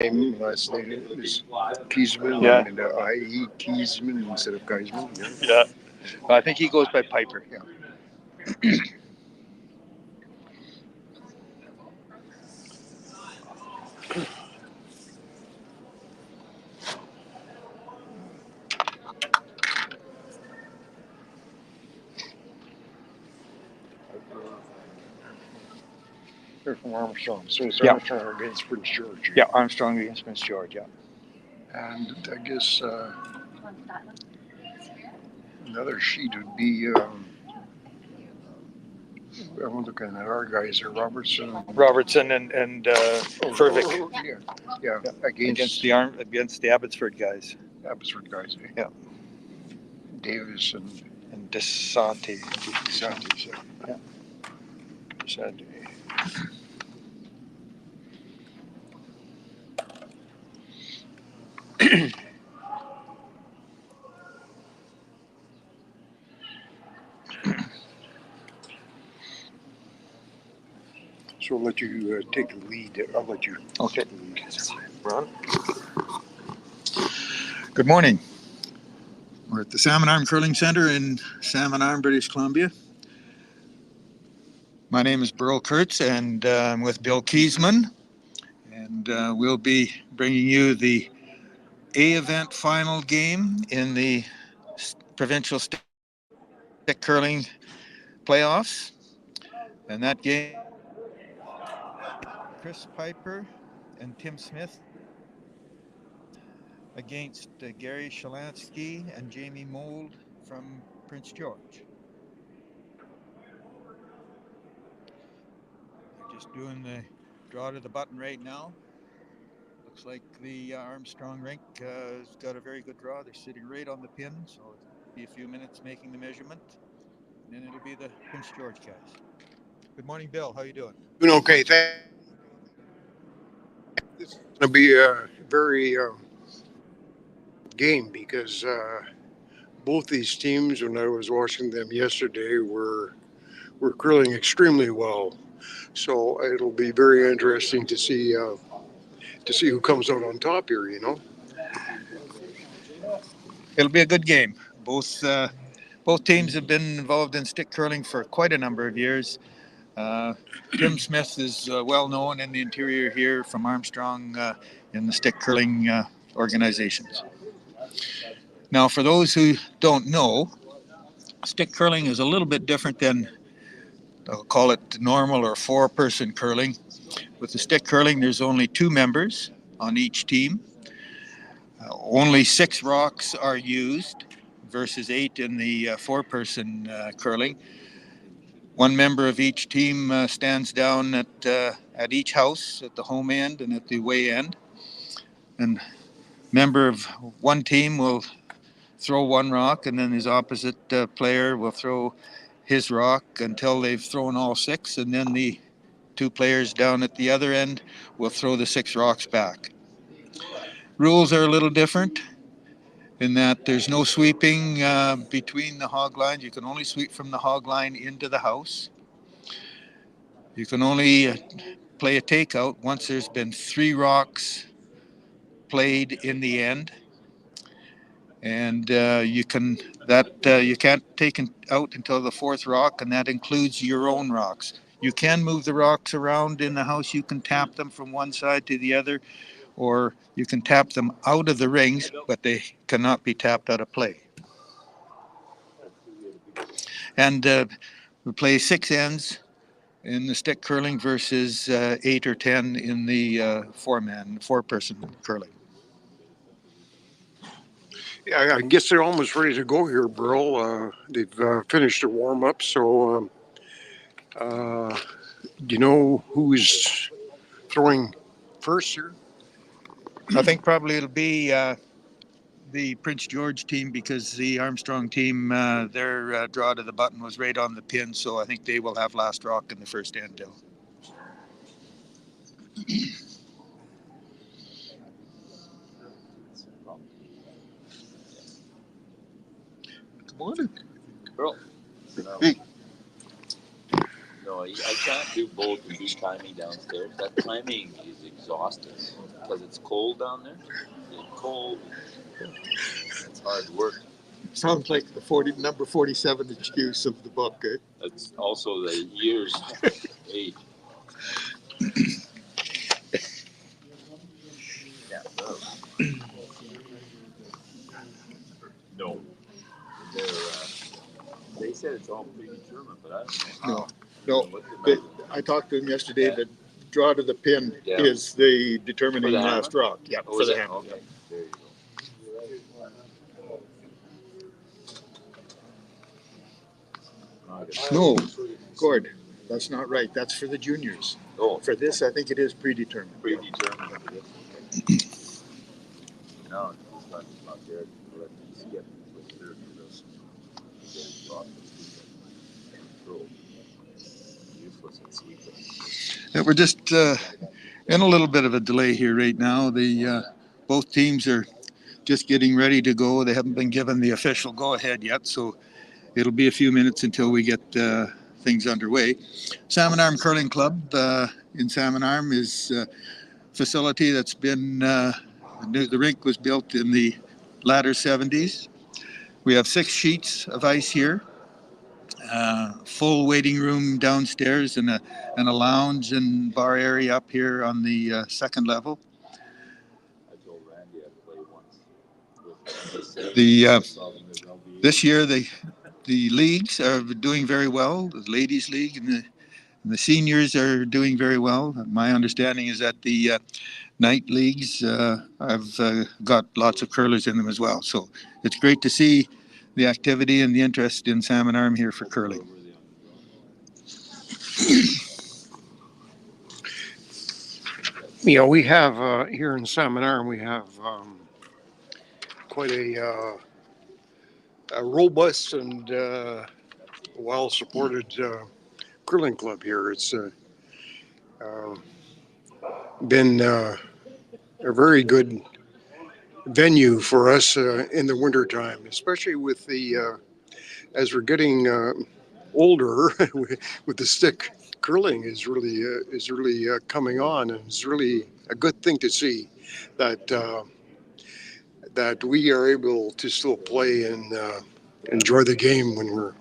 Name last name is Kiesman, Yeah, and I.E. Kiesman instead of Kiesman. Yeah. yeah. I think he goes by Pieper. Yeah. They're from Armstrong, so it's Yeah, Armstrong against Prince George. yeah. Armstrong against Prince George. Yeah. And I guess another sheet would be. I'm looking at our guys here, Robertson. Robertson and Furvick. Yeah, yeah, Yeah. against Against the Abbotsford guys. Abbotsford guys. Eh? Yeah. Davis And DeSanti. DeSantis. Yeah. DeSanti. So I'll let you take the lead. I'll let you. Okay. Take the lead. Ron. Good morning. We're at the Salmon Arm Curling Center in Salmon Arm, British Columbia. My name is Burl Kurtz, and I'm with Bill Kiesman, and we'll be bringing you the A event final game in the provincial stick curling playoffs. And that game, Chris Pieper and Tim Smith against Gary Shalanky and Jamie Mould from Prince George. They're just doing the draw to the button right now. Looks like the Armstrong rink has got a very good draw. They're sitting right on the pin, so it'll be a few minutes making the measurement, and then it'll be the Prince George guys. Good morning, Bill. How you doing? Doing okay. This is going to be a very game because both these teams, when I was watching them yesterday, were curling extremely well. So it'll be very interesting to see who comes out on top here. You know. It'll be a good game. Both teams have been involved in stick curling for quite a number of years. Uh, Tim Smith is well known in the interior here from Armstrong in the stick curling organizations. Now, for those who don't know, stick curling is a little bit different than, I'll call it normal or four-person curling. With the stick curling, there's only two members on each team. Only 6 rocks are used versus 8 in the four-person curling. One member of each team stands down at each house, at the home end and at the away end. And member of one team will throw one rock, and then his opposite player will throw his rock until they've thrown all 6, and then the two players down at the other end will throw the 6 rocks back. Rules are a little different in that there's no sweeping between the hog lines. You can only sweep from the hog line into the house. You can only play a takeout once there's been 3 rocks played in the end, and you can't take it out until the 4th rock, and that includes your own rocks. You can move the rocks around in the house. You can tap them from one side to the other, or you can tap them out of the rings, but they cannot be tapped out of play. And we play 6 ends in the stick curling versus 8 or 10 in the four-person curling. Yeah, I guess they're almost ready to go here, Burl. They've finished their warm up, so do you know who's throwing first here? I think probably it'll be the Prince George team, because the Armstrong team, their draw to the button was right on the pin, so I think they will have last rock in the first end, Bill. Good morning. Girl. Hey. No, I can't do both and do timing downstairs. That timing is exhausting because it's cold down there. It's cold. It's hard work. Sounds like the number 47 excuse of the book. Eh? That's also the years age. Yeah. No. They said it's all predetermined, but I don't know. No. I talked to him yesterday. The draw to the pin is the determining last draw. Yeah, for the hammer. Okay. There you go. No, Gord, that's not right. That's for the juniors. Oh, For this, I think it is predetermined. predetermined. No, it's not there. Let me skip with 30 of those. Useless and sweet. Yeah, we're just in a little bit of a delay here right now. The both teams are just getting ready to go. They haven't been given the official go-ahead yet, so it'll be a few minutes until we get things underway. Salmon Arm Curling Club in Salmon Arm is a facility that's been, the rink was built in the latter 70s. We have 6 sheets of ice here, full waiting room downstairs, and a lounge and bar area up here on the second level. I told Randy I'd play once. This year the leagues are doing very well. The ladies league and the seniors are doing very well. My understanding is that the night leagues have got lots of curlers in them as well. So it's great to see the activity and the interest in Salmon Arm here for curling. Yeah, we have here in Salmon Arm, we have quite a robust and well-supported curling club here. It's been a very good venue for us in the wintertime, especially with the as we're getting older with the stick curling is really coming on, and it's really a good thing to see that that we are able to still play and enjoy the game when we're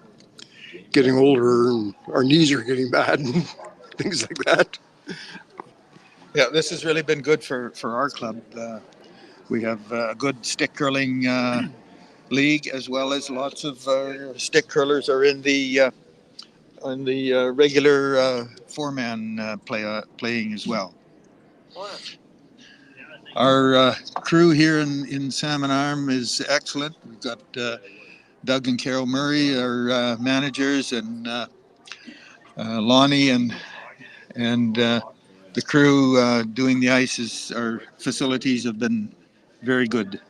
getting older and our knees are getting bad and things like that. Yeah, this has really been good for our club. We have a good stick curling league, as well as lots of stick curlers are in the regular four-man playing as well. Our crew here in Salmon Arm is excellent. We've got Doug and Carol Murray, our managers, and Lonnie and the crew doing the ices. Our facilities have been very good.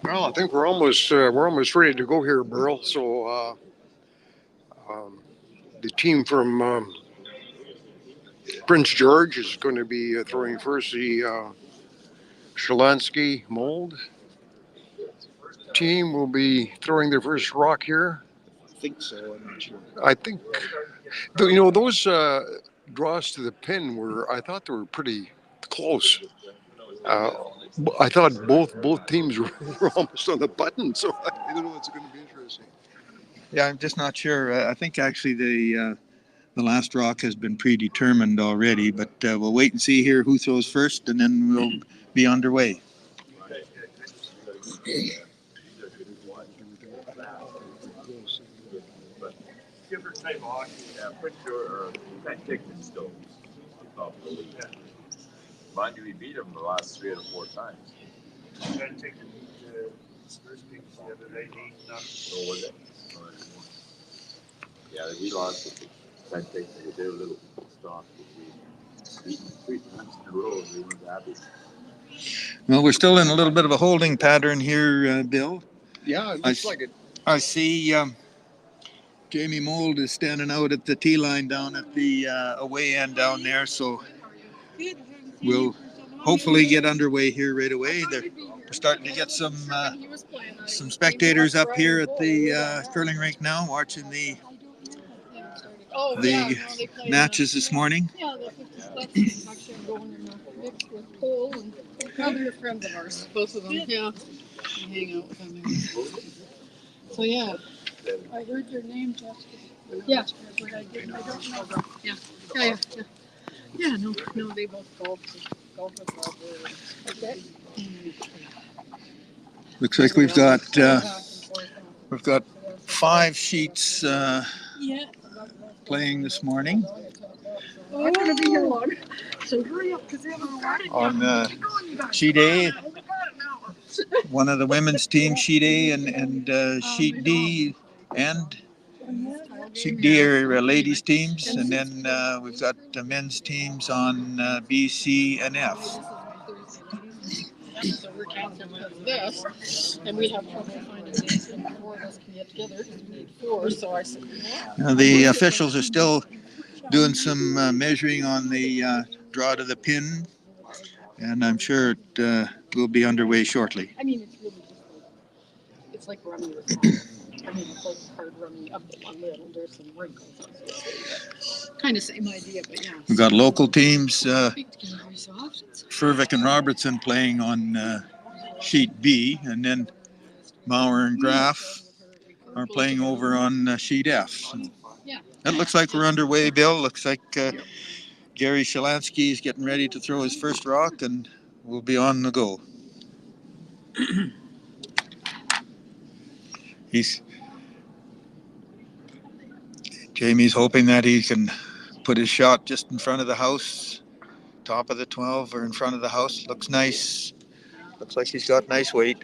Well, I think we're almost ready to go here, Burl. So the team from Prince George is going to be throwing first. The Shalanky Mould team will be throwing their first rock here. I think so. I'm not sure. I think those draws to the pin I thought they were pretty close. I thought both teams were almost on the button, so I don't know. It's going to be interesting. Yeah, I'm just not sure. I think actually the last rock has been predetermined already, but we'll wait and see here who throws first, and then we'll be underway. Mind you, we beat them the last 3 or 4 times. Yeah, we lost it. I think they were a little strong. We beat them 3 times in a row. We weren't happy. Well, we're still in a little bit of a holding pattern here, Bill. Yeah, it looks like it. I see Jamie Mould is standing out at the tee line down at the away end down there, so we'll hopefully get underway here right away. We're starting to get some spectators up here at the curling rink now, watching the matches this morning. Yeah, the 50 Scots actually are going in the mix with Cole and they're friends of ours, both of them. Yeah, we hang out with them. So yeah, I heard your name, Jessica. Yeah, but I don't know. Yeah, yeah. Yeah, no, they both golf with Roger. Okay. Looks like we've got 5 sheets playing this morning. I'm not gonna be here long, so hurry up because they haven't started On sheet A, one of the women's team, sheet A and sheet D, and sheet D are ladies teams, and then we've got the men's teams on B, C, and F. So we're canceling this, and we have trouble finding dates when 4 of us can get together because we need 4. So I said, The officials are still doing some measuring on the draw to the pin, and I'm sure it will be underway shortly. I mean, it's really just it's like running with salt. I mean, it's like hard running up a little. There's some wrinkles. Kind of same idea, but yeah. We've got local teams, Furvick and Robertson playing on sheet B, and then Maurer and Graff are playing over on sheet F. So that looks like we're underway, Bill. Looks like Gary Shalanky is getting ready to throw his first rock, and we'll be on the go. Jamie's hoping that he can put his shot just in front of the house, top of the 12 or in front of the house. Looks nice. Looks like he's got nice weight.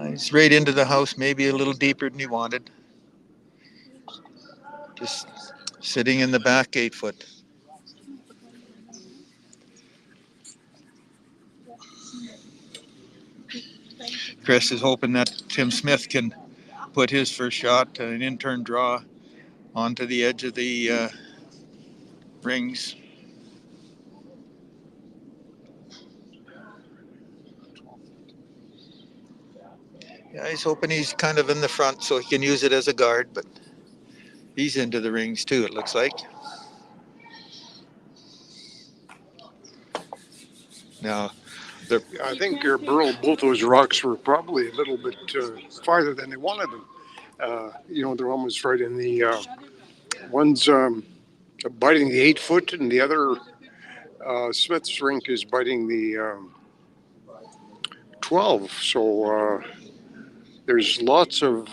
He's right into the house, maybe a little deeper than he wanted. Just sitting in the back 8 foot. Chris is hoping that Tim Smith can put his first shot, an in-turn draw, onto the edge of the rings. Yeah, he's hoping he's kind of in the front so he can use it as a guard, but he's into the rings too, it looks like. Now, I think Burl, both those rocks were probably a little bit farther than they wanted them. They're almost right in the one's biting the 8 foot, and the other Smith's rink is biting the 12. So there's lots of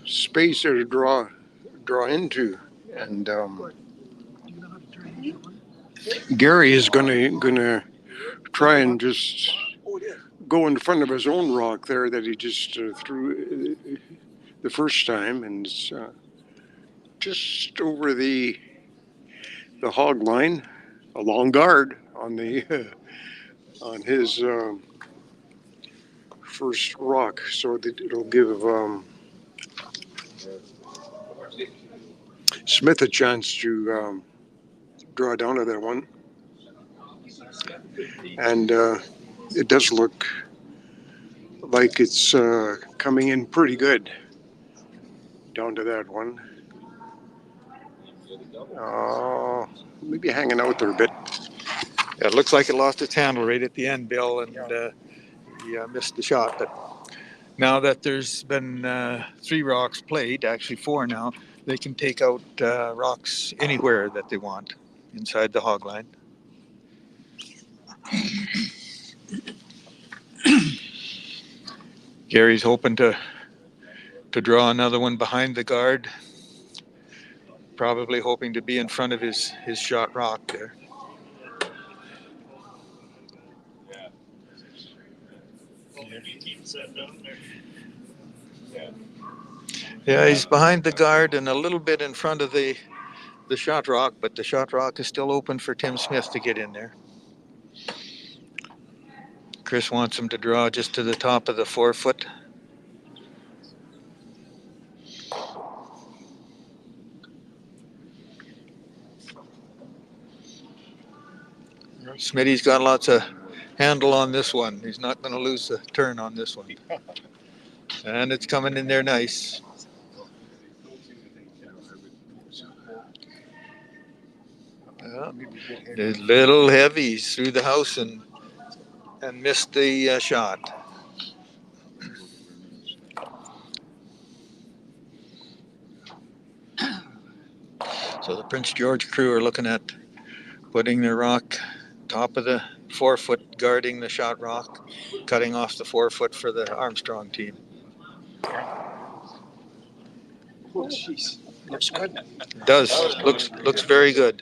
space there to draw into, and Gary is gonna try and just go in front of his own rock there that he just threw the first time, and it's just over the hog line, a long guard on the on his first rock, so that it'll give Smith a chance to draw down to that one, and it does look like it's coming in pretty good down to that one. Maybe hanging out there a bit. yeah, it looks like it lost its handle right at the end, Bill, and he missed the shot. But now that there's been 3 rocks played, actually 4 now, they can take out rocks anywhere that they want inside the hog line. Gary's hoping to draw another one behind the guard, probably hoping to be in front of his shot rock there. Yeah, he's behind the guard and a little bit in front of the shot rock, but the shot rock is still open for Tim Smith to get in there. Chris wants him to draw just to the top of the 4 foot. Smitty's got lots of handle on this one. He's not going to lose the turn on this one. And it's coming in there nice. A little heavy. He's through the house and missed the shot. So the Prince George crew are looking at putting the rock top of the 4 foot, guarding the shot rock, cutting off the 4 foot for the Armstrong team. Oh, jeez. Looks good. It does. Looks very good.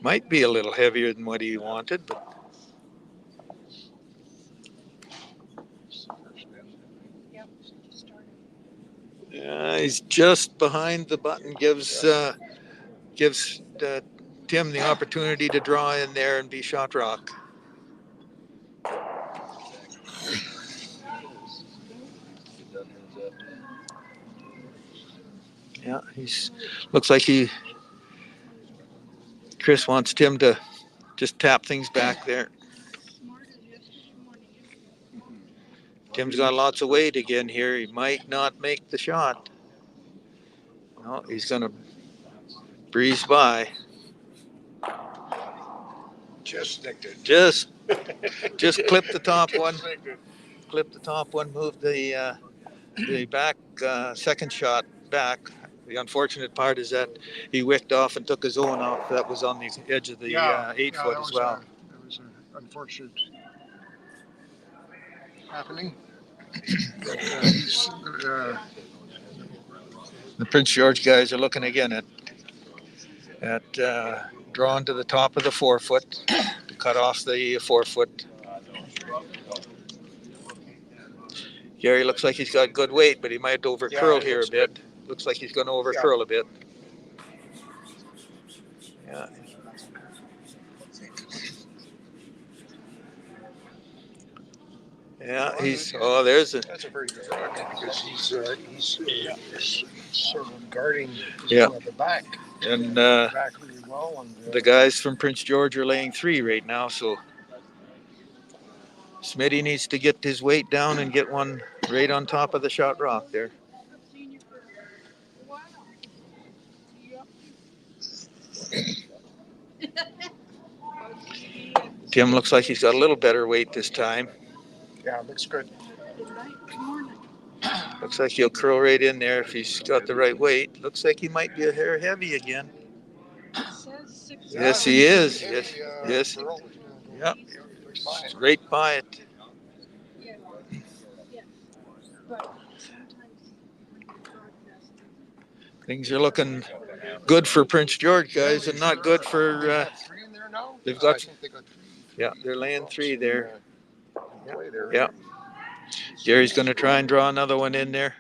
Might be a little heavier than what he wanted, but he's just behind the button. Gives Tim the opportunity to draw in there and be shot rock. Yeah, looks like Chris wants Tim to just tap things back there. Tim's got lots of weight again here. He might not make the shot. No, he's going to breeze by. Just nicked it. Just clip the top one. Clip the top one. Move the back second shot back. The unfortunate part is that he wicked off and took his own off. That was on the edge of the 8 foot as well. That was an unfortunate happening. But, the Prince George guys are looking again at drawing to the top of the 4 foot to cut off the 4 foot. Gary looks like he's got good weight, but he might overcurl here a bit. Looks like he's going to overcurl a bit. Yeah. Yeah, that's a very good rock because he's sort of guarding the back. And Back really well. And, the guys from Prince George are laying 3 right now, so Smitty needs to get his weight down and get one right on top of the shot rock there. Tim looks like he's got a little better weight this time. Yeah, looks good. Looks like he'll curl right in there if he's got the right weight. Looks like he might be a hair heavy again. Yes, he is. Yes. Yep. Right by it. Things are looking good for Prince George, guys, and not good for. They've got. Yeah, they're laying 3 there. Yeah. Gary's going to try and draw another one in there.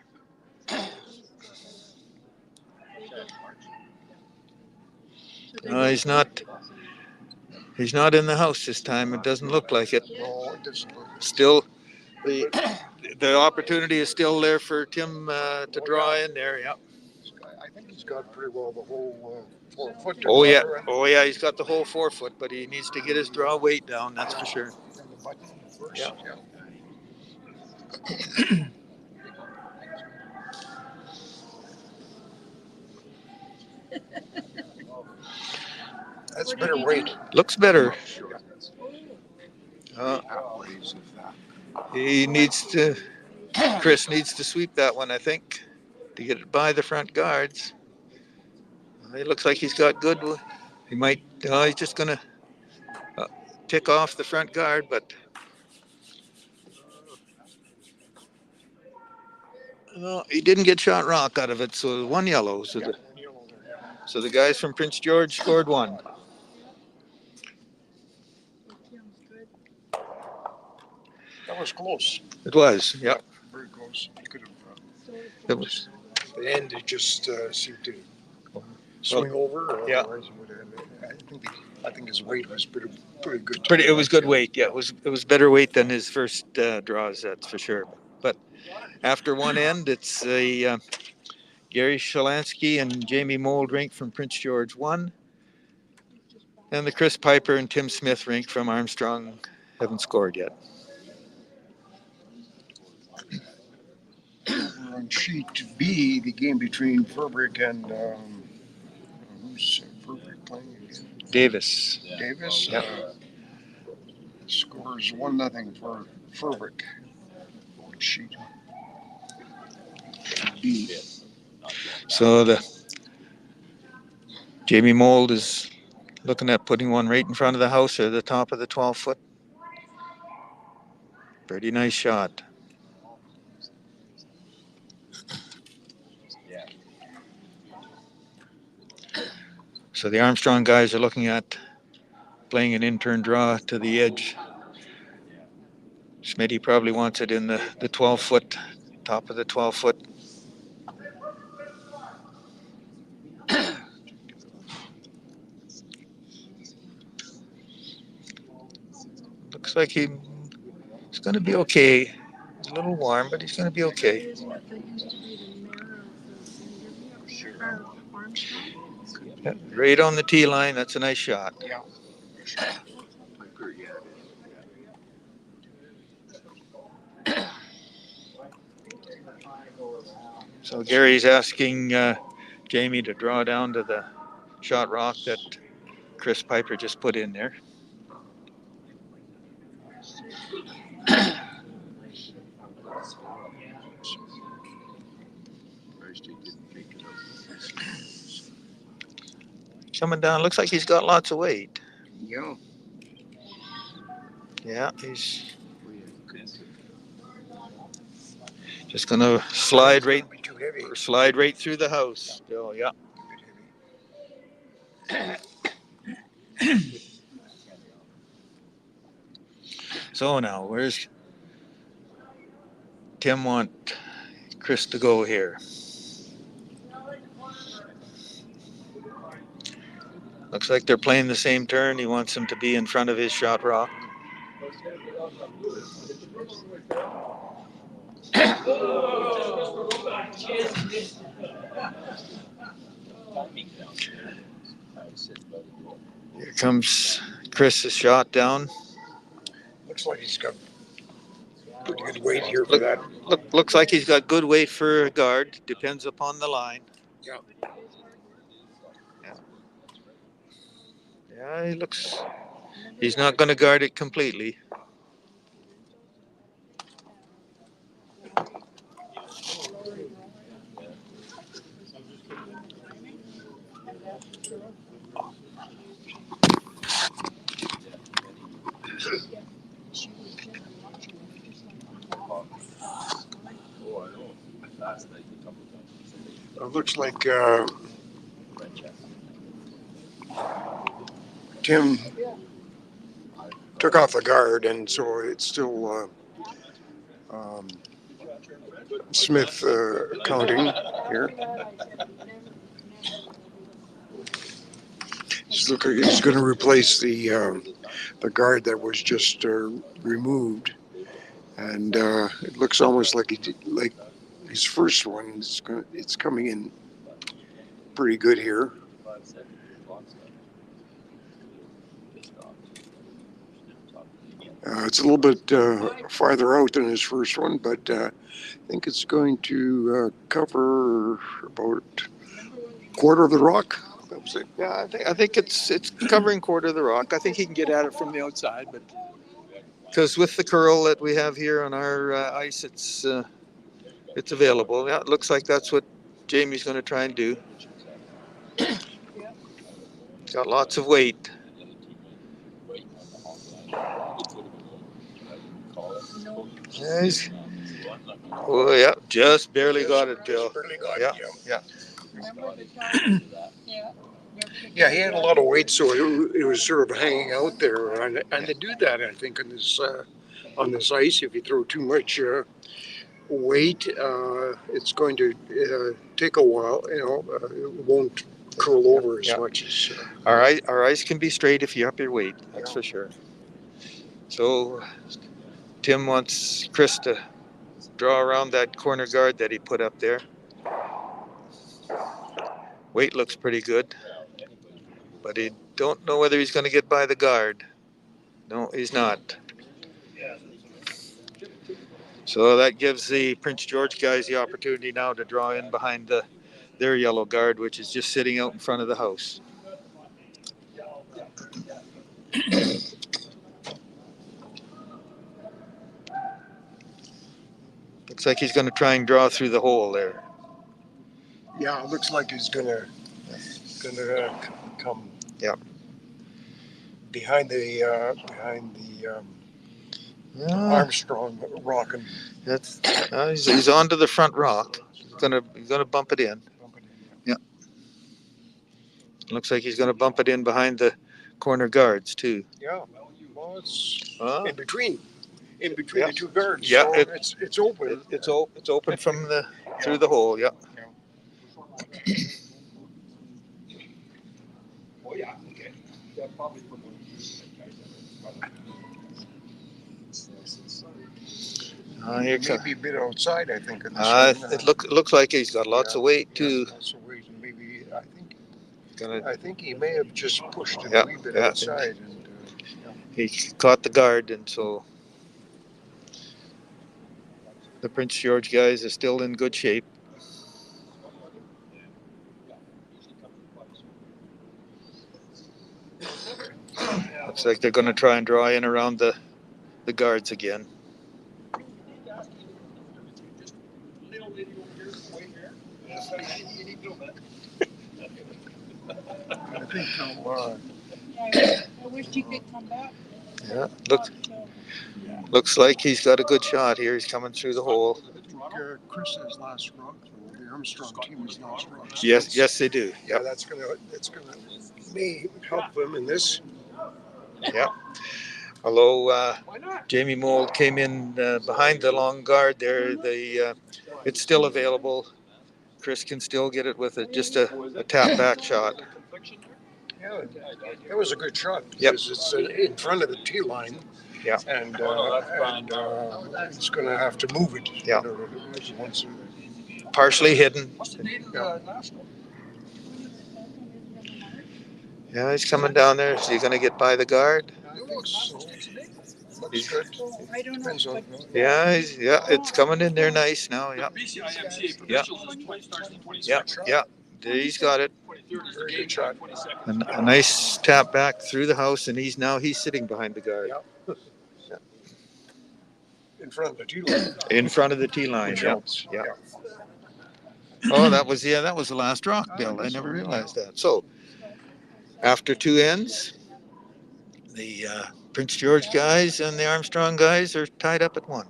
No, he's not. He's not in the house this time. It doesn't look like it. Still, the opportunity is still there for Tim to draw in there. Yeah. I think he's got pretty well the whole 4 foot. Oh yeah, he's got the whole 4 foot, but he needs to get his draw weight down. That's for sure. Yeah. That's better weight. Looks better. Chris needs to sweep that one, I think, to get it by the front guards. It looks like he's got good. He might. He's just going to tick off the front guard, but. He didn't get shot rock out of it, so 1 yellow. So the guys from Prince George scored 1. That was close. It was, yeah. Very close. You could have. It was. The end, it just seemed to swing over. Yeah. I think his weight was pretty good. It was good weight. Yeah, it was better weight than his first draws. That's for sure. But after one end, it's a Gary Shalanky and Jamie Mould rink from Prince George 1, And the Chris Pieper and Tim Smith rink from Armstrong haven't scored yet. On sheet B, the game between Furbrick and who's Furbrick playing again? Davis. Davis. Yep. Scores 1-0 for Furbrick. On sheet B. So the Jamie Mould is looking at putting one right in front of the house or the top of the 12-foot. Pretty nice shot. So the Armstrong guys are looking at playing an in-turn draw to the edge. Smitty probably wants it in the 12-foot, top of the 12-foot. Looks like he's going to be okay. It's a little warm, but he's going to be okay. Yeah, right on the tee line. That's a nice shot. Yeah. So Gary's asking Jamie to draw down to the shot rock that Chris Pieper just put in there. Coming down, looks like he's got lots of weight. Yeah. Yeah, he's just gonna slide right through the house. So yeah. So now, where's Tim want Chris to go here? Looks like they're playing the same turn. He wants him to be in front of his shot rock. Here comes Chris's shot down. Looks like he's got pretty good weight here for that. Looks like he's got good weight for a guard. Depends upon the line. Yeah. Yeah, he's not going to guard it completely. It looks like Tim took off the guard, and so it's still Smith counting here. He's going to replace the guard that was just removed, and it looks almost like like his first one. It's coming in pretty good here. It's a little bit farther out than his first one, but I think it's going to cover about a quarter of the rock. That was it. Yeah, I think it's covering quarter of the rock. I think he can get at it from the outside, but because with the curl that we have here on our ice, it's available. Yeah, it looks like that's what Jamie's going to try and do. Got lots of weight. Oh yeah, just barely got it, Bill. Yeah. Yeah, he had a lot of weight, so it was sort of hanging out there, and they do that, I think, on this ice. If you throw too much weight, it's going to take a while. It won't curl over as much as. Our ice can be straight if you up your weight. That's for sure. So Tim wants Chris to draw around that corner guard that he put up there. Weight looks pretty good. but he don't know whether he's going to get by the guard. No, he's not. So that gives the Prince George guys the opportunity now to draw in behind their yellow guard, which is just sitting out in front of the house. Looks like he's going to try and draw through the hole there. Yeah, it looks like he's gonna come. Yeah. Behind the Armstrong rocking. That's he's onto the front rock. He's gonna bump it in. Yeah. Looks like he's gonna bump it in behind the corner guards too. Yeah. Well, it's in between the two guards. Yeah, so it's open. It's open from through the hole. Yeah. Here comes. Maybe a bit outside, I think. In this one. It looks like he's got lots of weight too. Lots of weight, and maybe I think he may have just pushed it a wee bit outside. And, he caught the guard, and so the Prince George guys are still in good shape. Looks like they're going to try and draw in around the guards again. I think I wish he could come back. Yeah, looks like he's got a good shot here. He's coming through the hole. I think Chris has last rock. The Armstrong team has last rock. So Yes, they do. Yeah, Yep. that's gonna may help them in this. Yeah. Although Jamie Mould came in behind the long guard there, it's still available. Chris can still get it with just a tap back shot. Yeah, it was a good shot Yep. because it's in front of the tee line. Yeah. And he's going to have to move it. Yeah. Once Partially hidden. Yeah. Yeah, he's coming down there. Is he going to get by the guard? I think so. Looks good. I don't know. Depends on. Yeah, it's coming in there nice now. Yeah. Yeah. He's got it. Very good shot. A nice tap back through the house, and he's sitting behind the guard. Yeah. In front of the tee line. In front of the tee line. Which Yeah. helps. Yeah. Oh, that was the last rock, Bill. I never realized that. So, after two ends, the Prince George guys and the Armstrong guys are tied up at 1.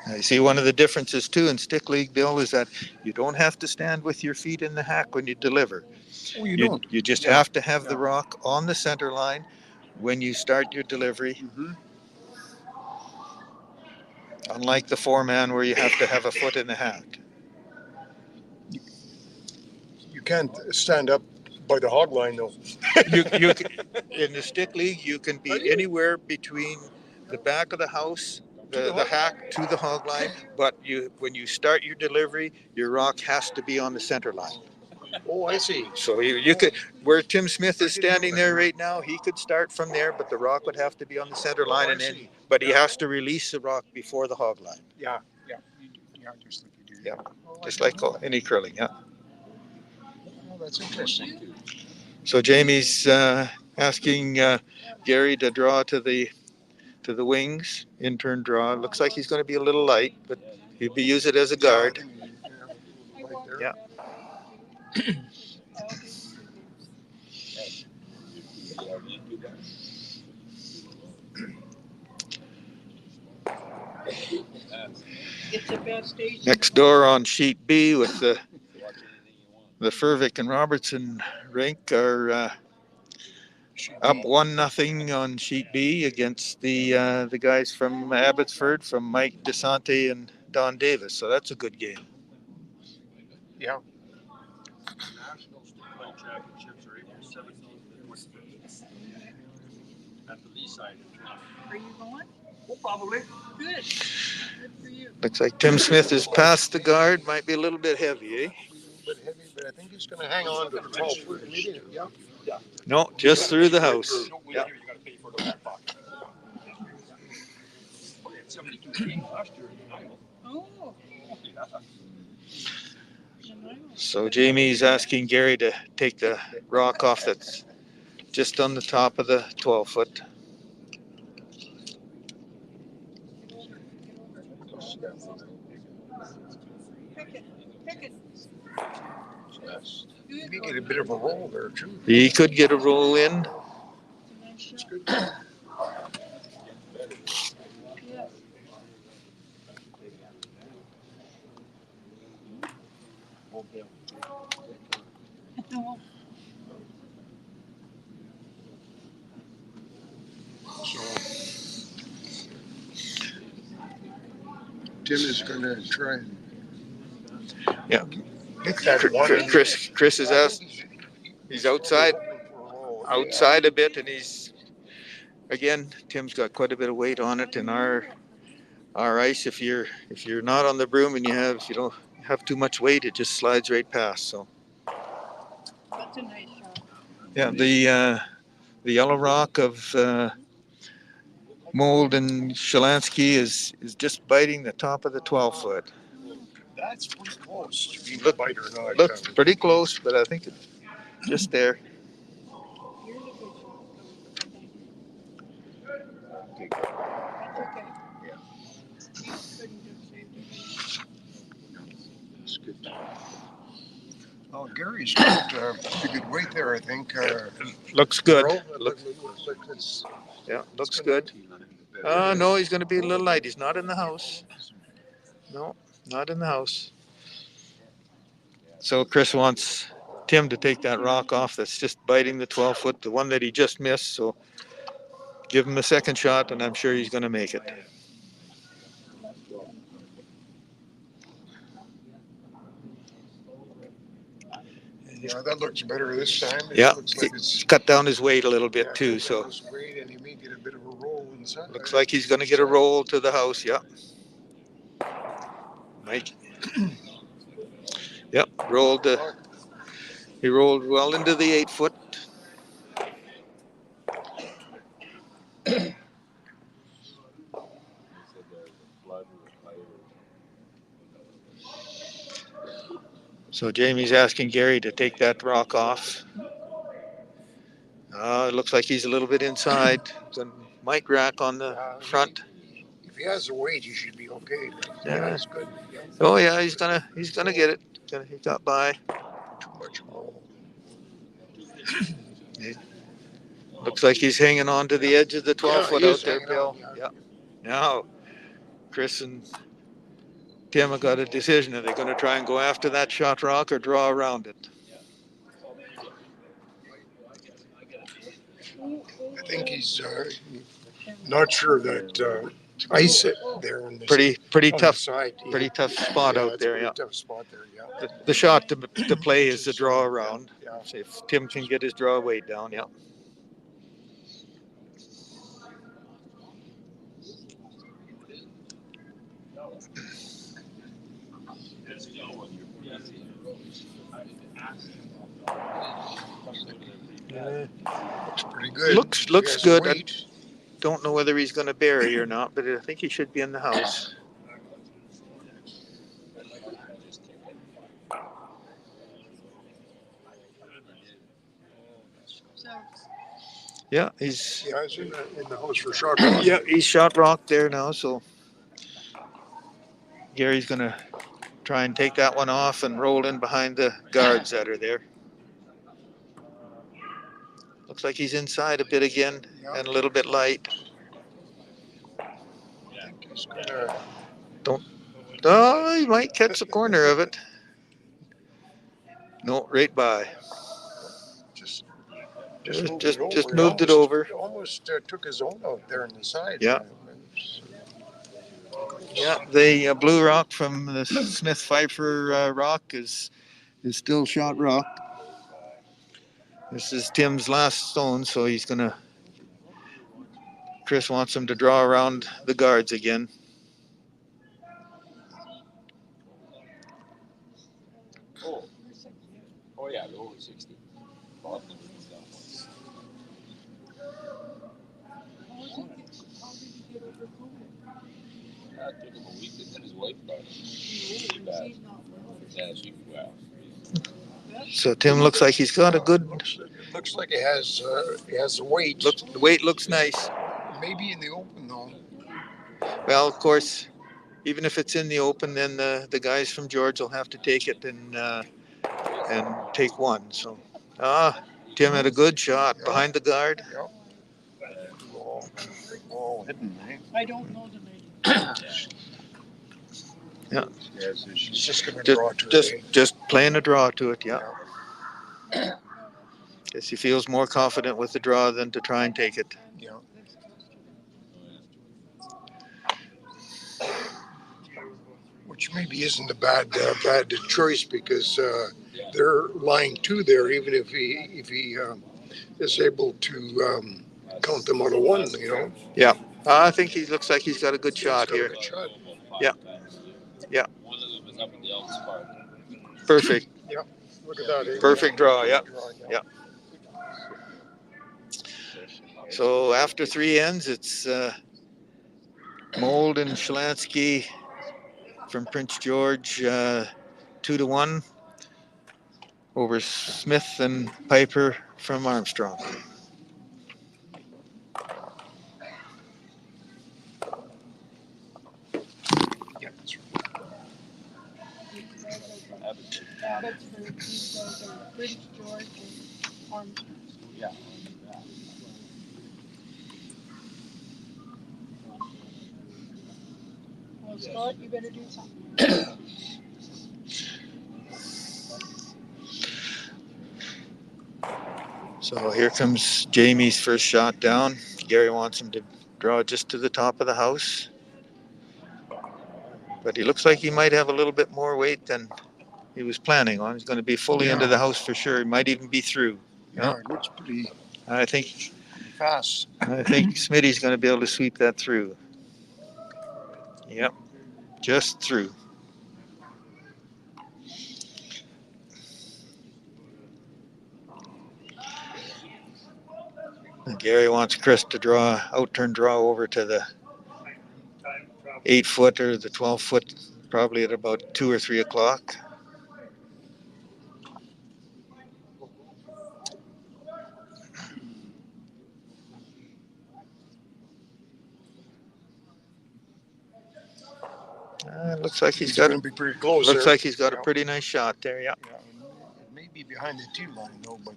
I see one of the differences too in Stick League, Bill, is that you don't have to stand with your feet in the hack when you deliver. Oh, you don't. You just have to have the rock on the center line when you start your delivery. Mm-hmm. Unlike the 4-man where you have to have a foot in the hack. You can't stand up by the hog line though. You can, in the Stick League, you can be anywhere between the back of the house, the hack to the hog line, but when you start your delivery, your rock has to be on the center line. Oh, I see. So you could, where Tim Smith is standing there right now, he could start from there, but the rock would have to be on the center line, but he has to release the rock before the hog line. Yeah, just like you do. Yeah, just like any curling. Yeah. Oh, that's interesting. So Jamie's asking Gary to draw to the wings, in-turn draw. Looks like he's going to be a little light, but he'll be use it as a guard. Yeah. It's a bad station. Next door on sheet B with the Furvick and Robertson rink are up 1-0 on sheet B against the guys from Abbotsford, from Mike DeSante and Don Davis. So that's a good game. Yeah. National Stickball Championships are April 17th at the Lee side. Are you going? Well, probably. Good. Good for you. Looks like Tim Smith is past the guard. Might be a little bit heavy, eh? A little bit heavy, but I think he's going to hang on to the 12 foot. Yeah. No, just through the house. Yeah. You got to pay for the back pocket. 72 feet last year in Iowa. Oh. So Jamie's asking Gary to take the rock off that's just on the top of the 12 foot. Maybe get a bit of a roll there too. He could get a roll in. That's good. So Tim is going to try and get that one. Chris is asked. He's outside a bit, and he's again. Tim's got quite a bit of weight on it, and our ice. If you're not on the broom and you don't have too much weight, it just slides right past. So That's a nice shot. yeah, the yellow rock of Mould and Shalanky is just biting the top of the 12 foot. That's pretty close to being a Look- bite or not. Looks pretty close, but I think it's just there. Here's a good shot. That's okay. That's good. Oh, Gary's got pretty good weight there, I think. Looks good. Earl, Looks it's good. No, he's going to be a little light. He's not in the house. No, not in the house. So Chris wants Tim to take that rock off that's just biting the 12 foot, the one that he just missed. So give him a second shot, and I'm sure he's going to make it. Yeah, that looks better this time. It Yeah, looks like it's he's cut down his weight a little bit too. So his weight, and he may get a bit of a roll inside. looks like he's going to get a roll to the house. Yeah. Mike. Yep, rolled. He rolled well into the 8 foot. So Jamie's asking Gary to take that rock off. It looks like he's a little bit inside. The mic rack on the front. If he has the weight, he should be okay. Yeah. That's good. Oh yeah, he's gonna get it. He got by. Too much roll. Looks like he's hanging on to the edge of the 12 foot he out is there, hanging Bill. on, Yeah. Now, Chris and Tim have got a decision. Are they going to try and go after that shot rock or draw around it? I think he's not sure that ice it there in the Pretty on tough. the side. Pretty tough spot out it's a there. pretty Yeah. tough spot there. Yeah. The shot to play is the draw around. Yeah. If Tim can get his draw weight down, yeah. Looks pretty good. Looks He has good. I weight. don't know whether he's going to bury or not, but I think he should be in the house. So, Yeah, he's in the house for shot rock. yeah, he's shot rock there now, so Gary's going to try and take that one off and roll in behind the guards that are there. Looks like he's inside a bit again and a little bit light. I think he's gonna. Oh, he might catch the corner of it. No, right by. Just moved it over. Almost took his own out there on the side. Yeah. Yeah, the blue rock from the Smith Pieper rock is still shot rock. This is Tim's last stone, so he's gonna. Chris wants him to draw around the guards again. Oh, oh yeah, they're over 60. Bob never moved that once. How did he get over COVID? Yeah, it took him a week, and then his wife got it. Pretty bad. She's not well. Yeah, she, well. So Tim looks like he's got a good. Looks like it has the weight. The weight looks nice. Maybe in the open though. Well, of course, even if it's in the open, then the guys from George will have to take it and take one. So, Tim had a good shot behind the guard. Yep. All hidden, eh? I don't know the lady. Yeah. Yes, she's just gonna draw to it. Eh? Just playing a draw to it. Yeah. Guess he feels more confident with the draw than to try and take it. Yeah. Which maybe isn't a bad choice because they're lying two there. Even if he is able to count them out of one, you know. Yeah. I think he looks like he's got a good shot here. Good shot. Yeah. Yeah. One of them is up in the Elks Park. Perfect. Look at that. Eh? Perfect draw. Yeah. Yeah. So after three ends, it's Mould and Shalanky from Prince George, 2-1 over Smith and Pieper from Armstrong. Yeah, that's Abbotsford, these guys are Prince George and Armstrong. Yeah. Well, Scott, you better do something. So here comes Jamie's first shot down. Gary wants him to draw just to the top of the house. But he looks like he might have a little bit more weight than he was planning on. He's going to be fully into the house for sure. He might even be through. Yeah, it looks pretty I think fast. Smitty's going to be able to sweep that through. Yep, just through. And Gary wants Chris to outturn draw over to the 8-foot or the 12-foot, probably at about 2 or 3 o'clock. Looks like he's got. Going to be pretty close. Looks there. like he's got a pretty nice shot there. Yeah. Yeah, it may be behind the tee line though, but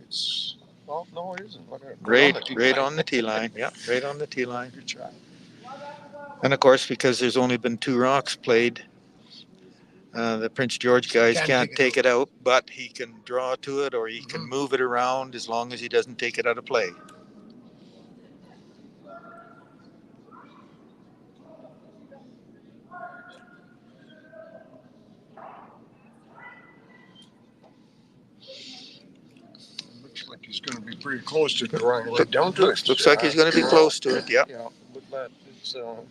it's. Well, no, it isn't. Look at it. Right on the tee line. Yeah, right on the tee line. Good shot. And of course, because there's only been 2 rocks played, the Prince George guys can't take it out, but he can draw to it or he can move it around as long as he doesn't take it out of play. Looks like he's going to be pretty close to drawing right down to it. Looks like he's going to be close to it. Yeah. Yeah, look at that. It's oh.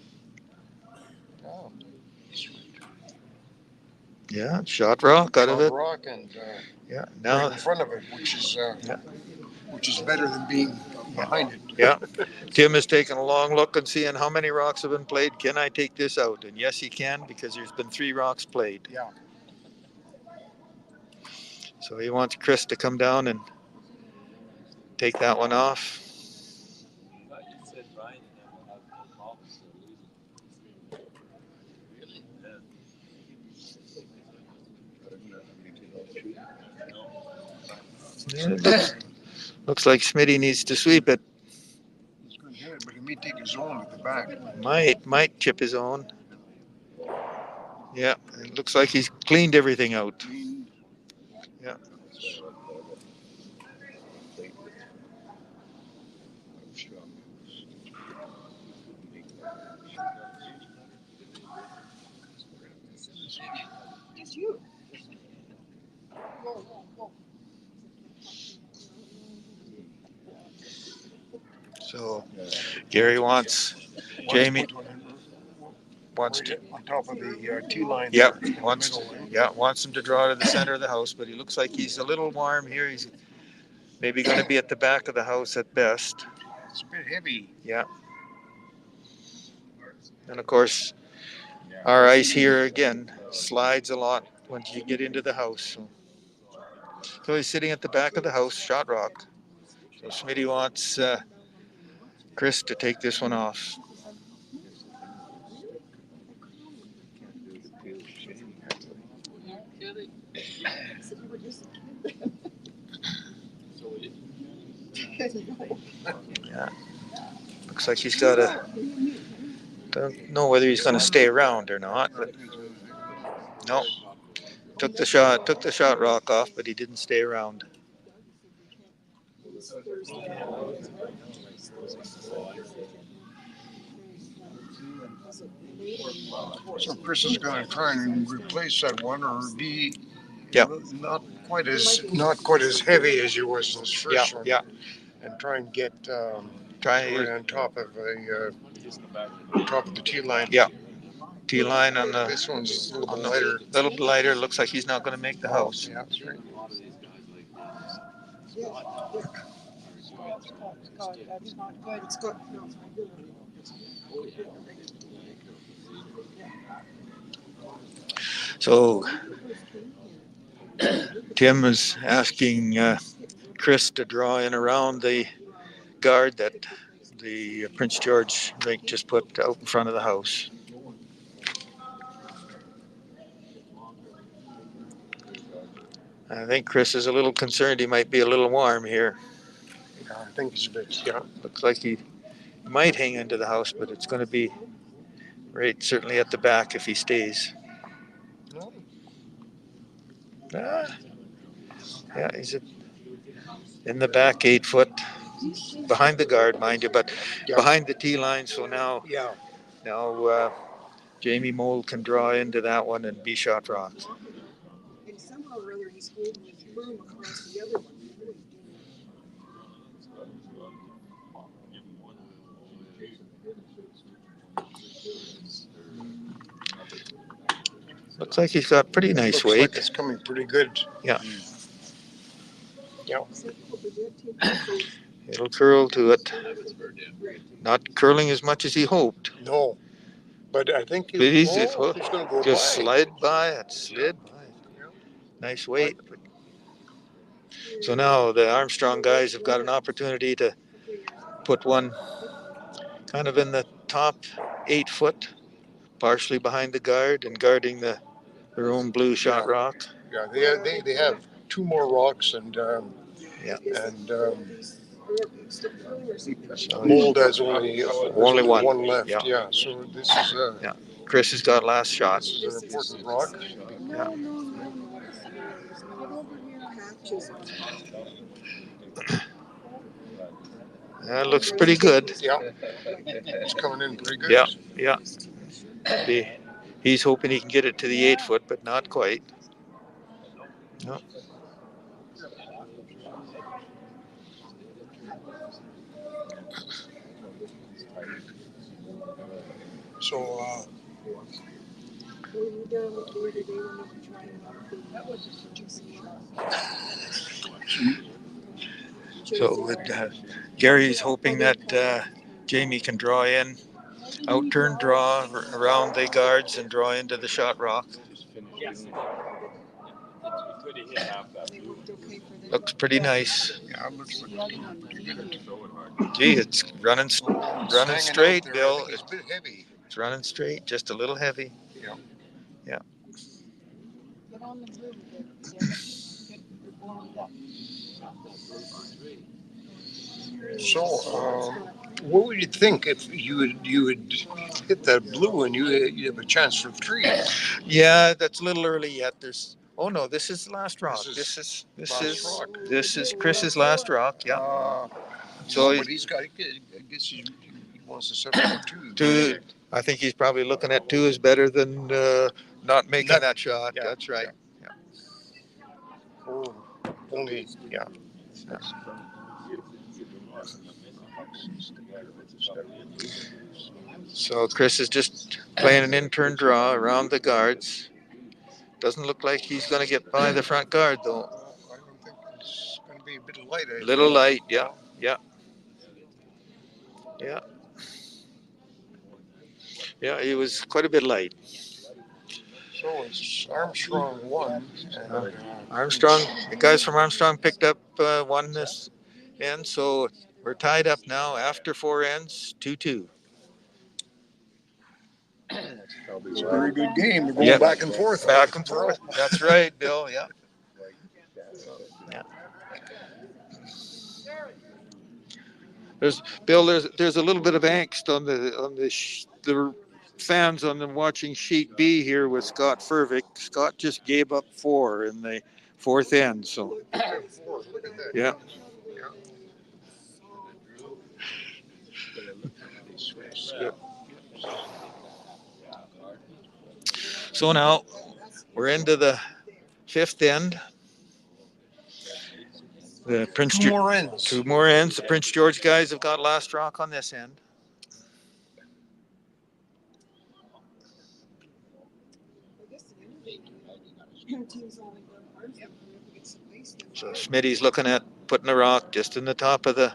Yeah, shot rock out of it. Rock and Yeah. right Now. in front of it, which is better than being behind it. Yeah. Tim is taking a long look and seeing how many rocks have been played. Can I take this out? And yes, he can because there's been 3 rocks played. Yeah. So he wants Chris to come down and take that one off. Looks like Smitty needs to sweep it. He's going to hit it, but he may take his own at the back. Might chip his own. Yeah, it looks like he's cleaned everything out. Yeah. Just you. Whoa, whoa. So Gary wants Jamie. wants to. on top of the T line. Yep, there, wants middle line. wants him to draw to the center of the house, but he looks like he's a little warm here. He's maybe going to be at the back of the house at best. It's a bit heavy. Yeah. And of course, our ice here again slides a lot once you get into the house. So he's sitting at the back of the house, shot rock. So Smitty wants Chris to take this one off. Yeah. Looks like he's got a. Don't know whether he's going to stay around or not, but no. Took the shot rock off, but he didn't stay around. So Chris is going to try and replace that one, or be Yep. not quite as heavy as he was in his first one. Yeah. And try and get Try right on top of the T line. Yeah. T line on the. This one's a little bit lighter. Little bit lighter. Looks like he's not going to make the house. Yeah, that's right. That's not good. It's good. So Tim is asking Chris to draw in around the guard that the Prince George rink just put out in front of the house. I think Chris is a little concerned he might be a little warm here. Yeah, I think it's a bit. Yeah. Looks like he might hang into the house, but it's going to be right certainly at the back if he stays. No. Yeah, he's in the back 8 foot behind the guard, mind you, but behind the T line. So now Jamie Mould can draw into that one and be shot rock. And somehow or other he's holding his broom across the other one. Looks like he's got pretty nice weight. Like it's coming pretty good. Yeah. Yeah. It'll curl to it. Not curling as much as he hoped. No. But I think He's going to go just by. slid by. It slid by. Nice weight. So now the Armstrong guys have got an opportunity to put one kind of in the top 8 foot, partially behind the guard and guarding their own blue shot rock. Yeah, they have 2 more rocks and Mould has only one left. Yeah. So this is Chris has got last shot. This is an important rock. Yeah. That looks pretty good. Yeah. It's coming in pretty good. Yeah. He's hoping he can get it to the 8 foot, but not quite. No. So Gary's hoping that Jamie can draw in, out-turn draw around the guards and draw into the shot rock. Looks pretty nice. Yeah, it looks pretty good. Gee, it's running straight, Bill. It's a bit heavy. It's running straight, just a little heavy. Yeah. Get on the broom. So, what would you think if you would hit that blue and you have a chance for 3? Yeah, that's a little early yet. Oh no, this is the last rock. This is Chris's last rock. Yeah. So but he's got. I guess he wants to settle for 2. I think he's probably looking at 2 is better than not making that shot. Yeah, that's right. Yeah. Oh, only. Yeah. So Chris is just playing an in-turn draw around the guards. Doesn't look like he's going to get by the front guard though. I don't think it's going to be a bit light. I Little think. light, yeah, yeah, yeah, yeah. He was quite a bit light. So it's Armstrong won. And, Armstrong, the guys from Armstrong picked up one this end, so we're tied up now after 4 ends, 2-2. it's a very good game. We're going Yep. back and forth. Back and forth. That's right, Bill. Yeah. Yeah. There's Bill. There's a little bit of angst on the fans on the watching sheet B here with Scott Furvick. Scott just gave up 4 in the 4th end. So yeah. So now we're into the 5th end. The Two more ends. 2 more ends. The Prince George guys have got last rock on this end. So Smitty's looking at putting a rock just in the top of the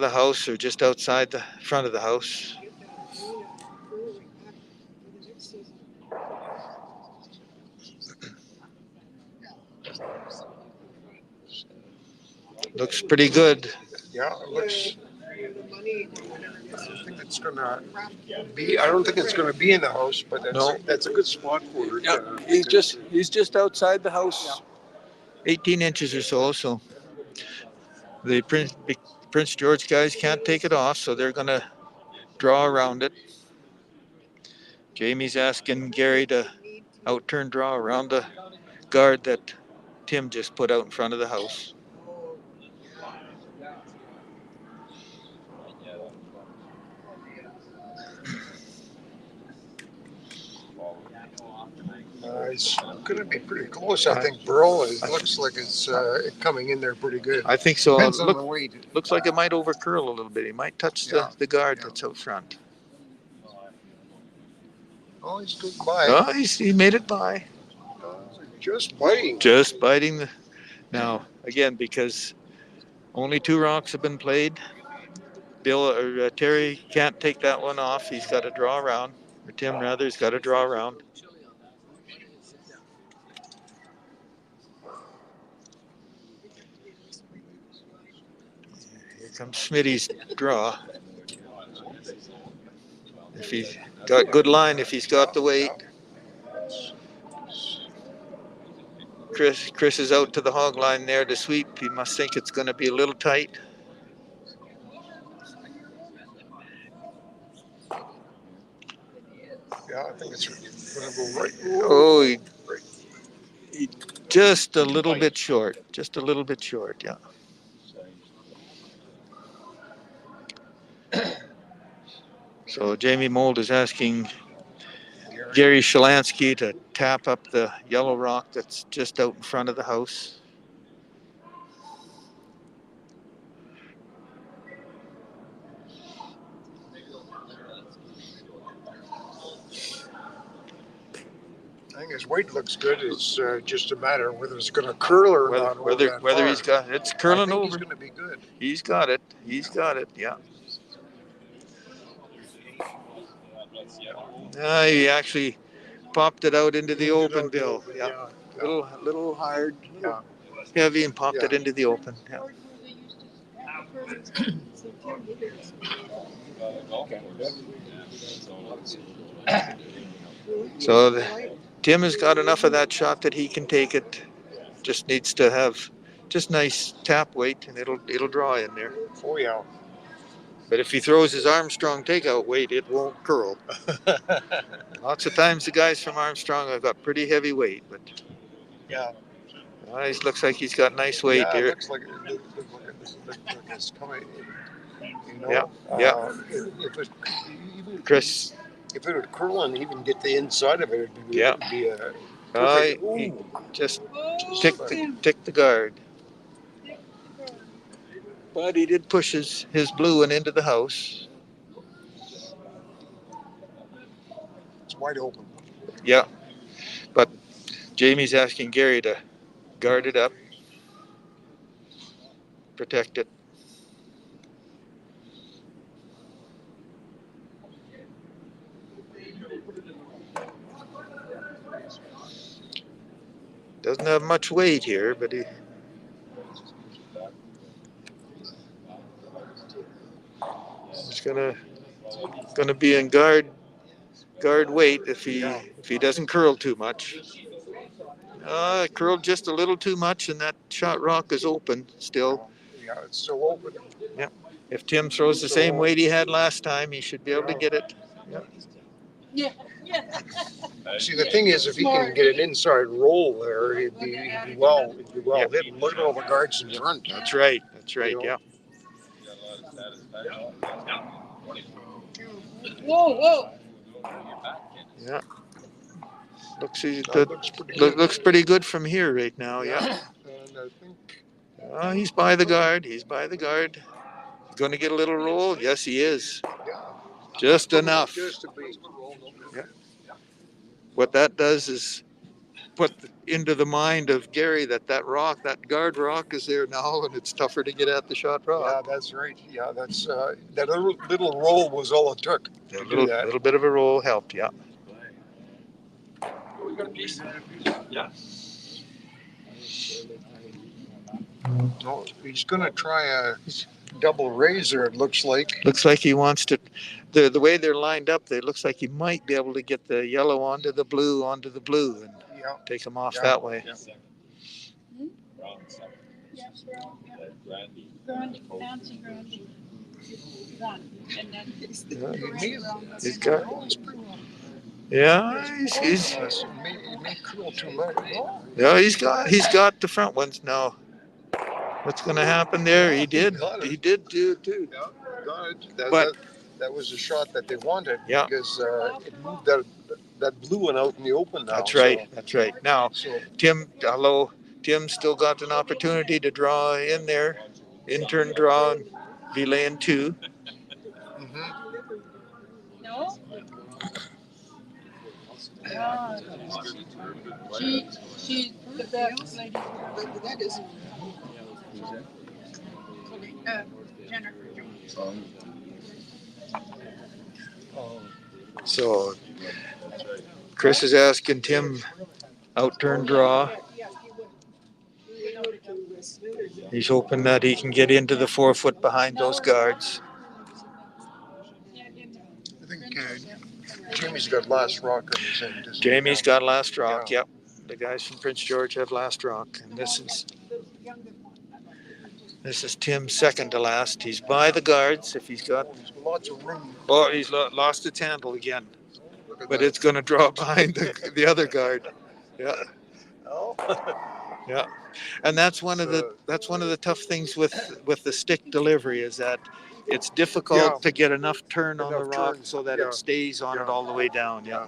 house or just outside the front of the house. Looks pretty good. Yeah, it looks. I think it's gonna be. I don't think it's gonna be in the house, but that's a good spot for it. Yeah, he's just outside the house, 18 inches or so. So the Prince George guys can't take it off, so they're gonna draw around it. Jamie's asking Gary to out-turn draw around the guard that Tim just put out in front of the house. It's going to be pretty close. I think Burl. It looks like it's coming in there pretty good. I think so. Depends on the weight. Looks like it might overcurl a little bit. He might touch the guard that's out front. Oh, he's good by. Oh, he made it by. Just biting. Just biting the. Now again, because only 2 rocks have been played. Bill or Terry can't take that one off. He's got to draw around. Or Tim rather, he's got to draw around. Here comes Smitty's draw. If he's got good line, if he's got the weight. Chris is out to the hog line there to sweep. He must think it's going to be a little tight. Yeah, I think it's going to go right. Oh, he just a little bit short. Just a little bit short, yeah. So Jamie Mould is asking Gary Shalanky to tap up the yellow rock that's just out in front of the house. I think his weight looks good. It's just a matter of whether it's going to curl or not. Whether he's got it's curling over. He's going to be good. He's got it. He's got it. Yeah. He actually popped it out into the open, Bill. Yeah. Little hard, heavy, and popped it into the open. Yeah. So Tim has got enough of that shot that he can take it. Just needs to have just nice tap weight, and it'll draw in there. Oh yeah. But if he throws his Armstrong takeout weight, it won't curl. Lots of times the guys from Armstrong have got pretty heavy weight, but yeah, he looks like he's got nice weight here. It looks like it's coming. You know, yeah. Chris. If it would curl and even get the inside of it, it'd be a he just ticked the guard. But he did push his blue one into the house. wide open. Yeah, but Jamie's asking Gary to guard it up, protect it. Doesn't have much weight here, but he's gonna be in guard weight if he doesn't curl too much. Curled just a little too much, and that shot rock is open still. Yeah, it's still open. Yeah. If Tim throws the same weight he had last time, he should be able to get it. Yeah. See, the thing is, if he can get an inside roll there, he'd be well Yeah. hit. Look at all the guards in front. That's right. That's right. You know? Yeah. Whoa. Yeah. Looks Looks pretty good. from here right now. Yeah. And I think He's by the guard. He's going to get a little roll. Yes, he is. Just enough. just to be. What that does is put into the mind of Gary that guard rock is there now, and it's tougher to get at the shot Yeah, rock. that's right. Yeah, that's that little roll was all it took A to do that. little bit of a roll helped. Yeah. We got a piece. Yeah. No, he's going to try a double razor. It looks like. Looks like he wants to. The way they're lined up, it looks like he might be able to get the yellow onto the blue, and Yeah. take them off Yeah. that way. Grundy, Nancy Grundy. One. And then He's got. Yeah, he's He may curl too much. yeah, he's got the front ones now. What's going to happen there? He did do it too. Yeah, got it. But- that was the shot that they wanted. Yeah. Because it moved that blue one out in the open now. That's right. That's right. Now, So Tim still got an opportunity to draw in there, in-turn draw, and be laying two. No? She's the best lady. That is. Jennifer Jones. So Chris is asking Tim out-turn draw. He's hoping that he can get into the 4 foot behind those guards. I think Jamie's got last rock on his end. Doesn't he? Jamie's got last rock. Yeah. Yep. The guys from Prince George have last rock, and this is Tim's second to last. He's by the guards. If he's got, Lots of room. oh, he's lost its handle again, Look at but that. it's going to draw behind the other guard. Yeah, Oh. yeah, and that's one of the tough things with the stick delivery is that it's difficult Yeah. to get enough turn on the Enough rock turn. so that Yeah. it stays on it Yeah. all the way down. Yeah. Yeah.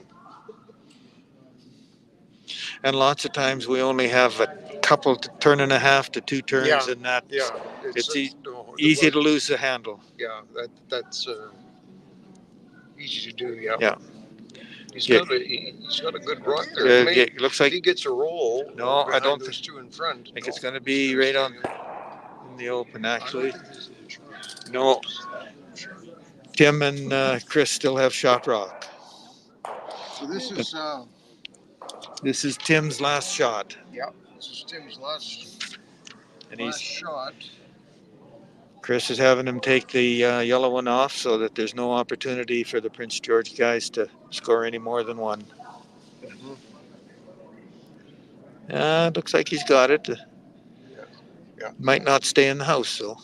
And lots of times we only have a couple turn and a half to 2 turns, Yeah. and that's Yeah. It's no, easy to lose the handle. Yeah, that's easy to do. Yeah. Yeah. He's Yeah. got a good rock there. It looks If like he gets a roll. No, I behind don't those two in front. I think it's going to be right on in the open. Actually, no. Tim and Chris still have shot rock. So this is Tim's last shot, this is Tim's last and shot. Chris is having him take the yellow one off so that there's no opportunity for the Prince George guys to score any more than one. Looks like he's got it. Yeah. Might not stay in the house, so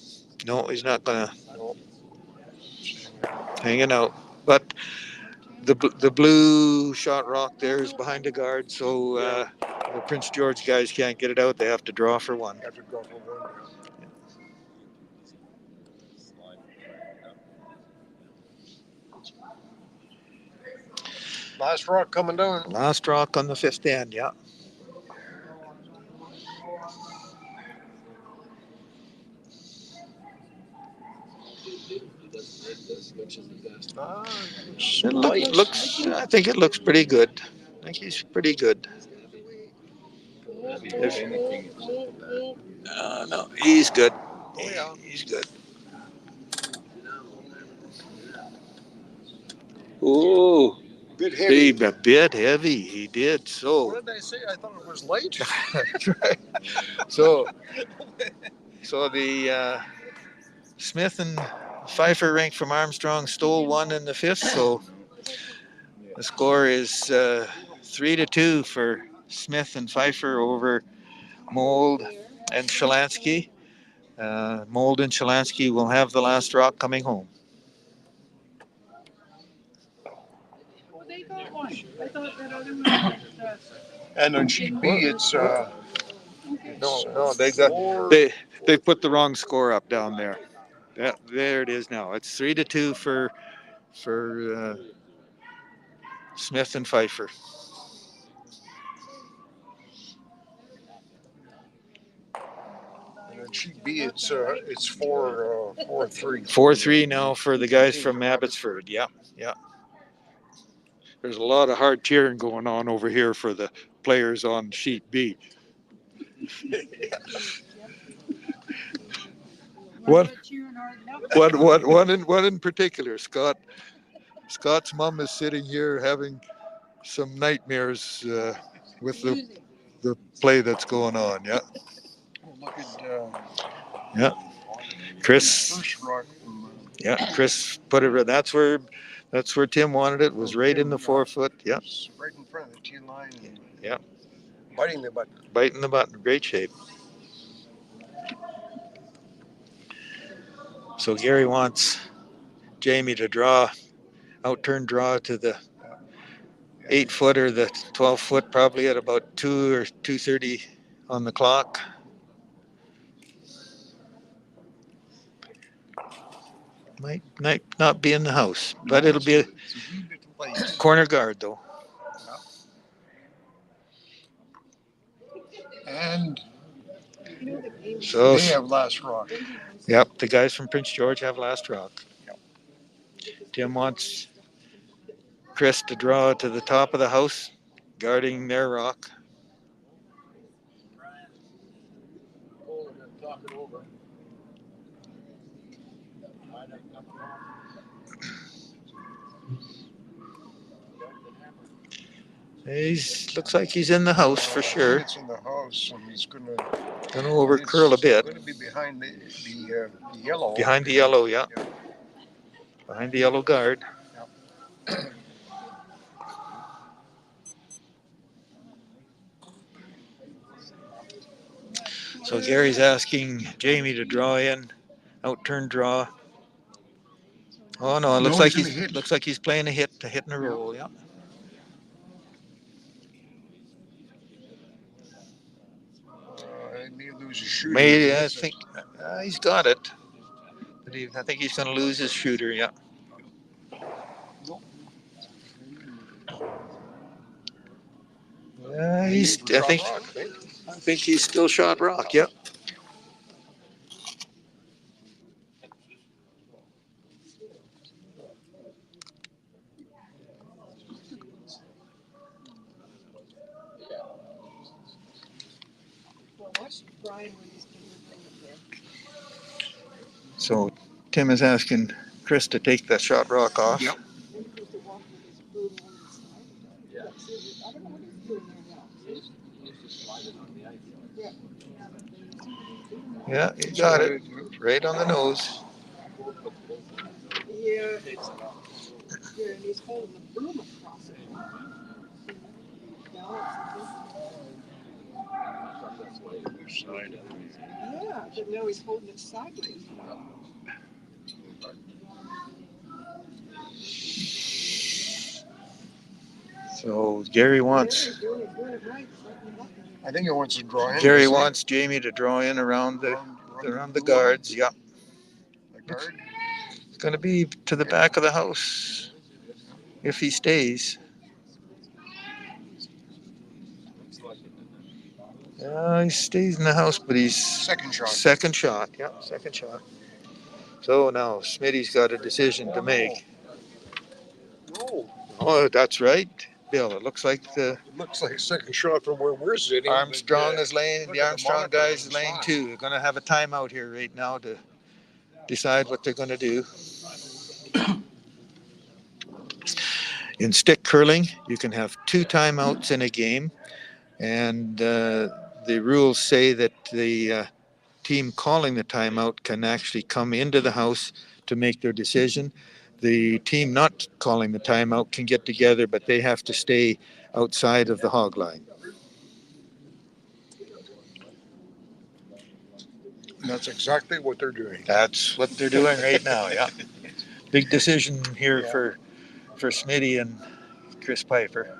no, he's not gonna hanging out. But the blue shot rock there is behind the guard, so the Prince George guys can't get it out. They have to draw for one. Have to go for one. Last rock coming down. Last rock on the 5th end, yeah. Looks. I think it looks pretty good. I think he's pretty good. That'd be anything except for that. No, he's good. Oh, yeah. He's good. Ooh, Bit heavy. a bit heavy. He did so. What did I say? I thought it was light. That's right. So, the Smith and Pieper rank from Armstrong stole one in the fifth. So the score is 3-2 for Smith and Pieper over Mould and Shalanky. Mould and Shalanky will have the last rock coming home. Well, they got one. I thought that other one was And on sheet B, it's okay. No, they put the wrong score up down there. There it is now. It's 3-2 for Smith and Pieper. and on sheet B, it's 4-3. 4-3 now for the guys from Abbotsford. Yeah. There's a lot of hard cheering going on over here for the players on sheet B. What in particular, Scott? Scott's mom is sitting here having some nightmares with the play that's going on. Yeah. Oh, look at Chris. first rock from, Chris put it. That's where Tim wanted it. Was right in the 4 foot. Yeah. right in front of the tee line. And Yeah. biting the button. Biting the button. Great shape. So Gary wants Jamie to outturn draw to the 8 foot or the 12 foot, probably at about 2 or 2:30 on the clock. Might not be in the house, but it'll be a wee bit light. corner guard though. And So they have last rock. Yep, the guys from Prince George have last rock. Tim wants Chris to draw to the top of the house, guarding their rock. Looks like he's in the house for sure. It's in the house, and he's gonna over curl a bit. Going to be behind the yellow. Behind the yellow, yeah. Behind the yellow guard. So Gary's asking Jamie to draw in, outturn draw. Oh no, it looks like he's playing a hit and a roll, yeah. He may lose his shooter. Maybe I think he's got it, but I think he's going to lose his shooter, yeah. I think he's still shot rock, yep. So Tim is asking Chris to take the shot rock off. Yep. Yeah, you got it. Right on the nose. Yeah. And he's holding the broom across it. Yeah, but now he's holding it sideways. So Gary wants. I think he wants to draw in. Gary wants Jamie to draw in around the guards. Yep. The guard. It's going to be to the back of the house if he stays. He stays in the house, but he's second shot. Second shot. Yeah, second shot. So now Smitty's got a decision to make. No, Oh, that's right, Bill. It looks like the it looks like a second shot from where we're sitting. Armstrong but, is laying. look The at the Armstrong monitor guys on is the laying side. too. They're going to have a timeout here right now to decide what they're going to do. In stick curling, you can have 2 timeouts in a game, and the rules say that the team calling the timeout can actually come into the house to make their decision. The team not calling the timeout can get together, but they have to stay outside of the hog line. And that's exactly what they're doing. That's what they're doing right now. Yeah, big decision here for Smitty and Chris Pieper.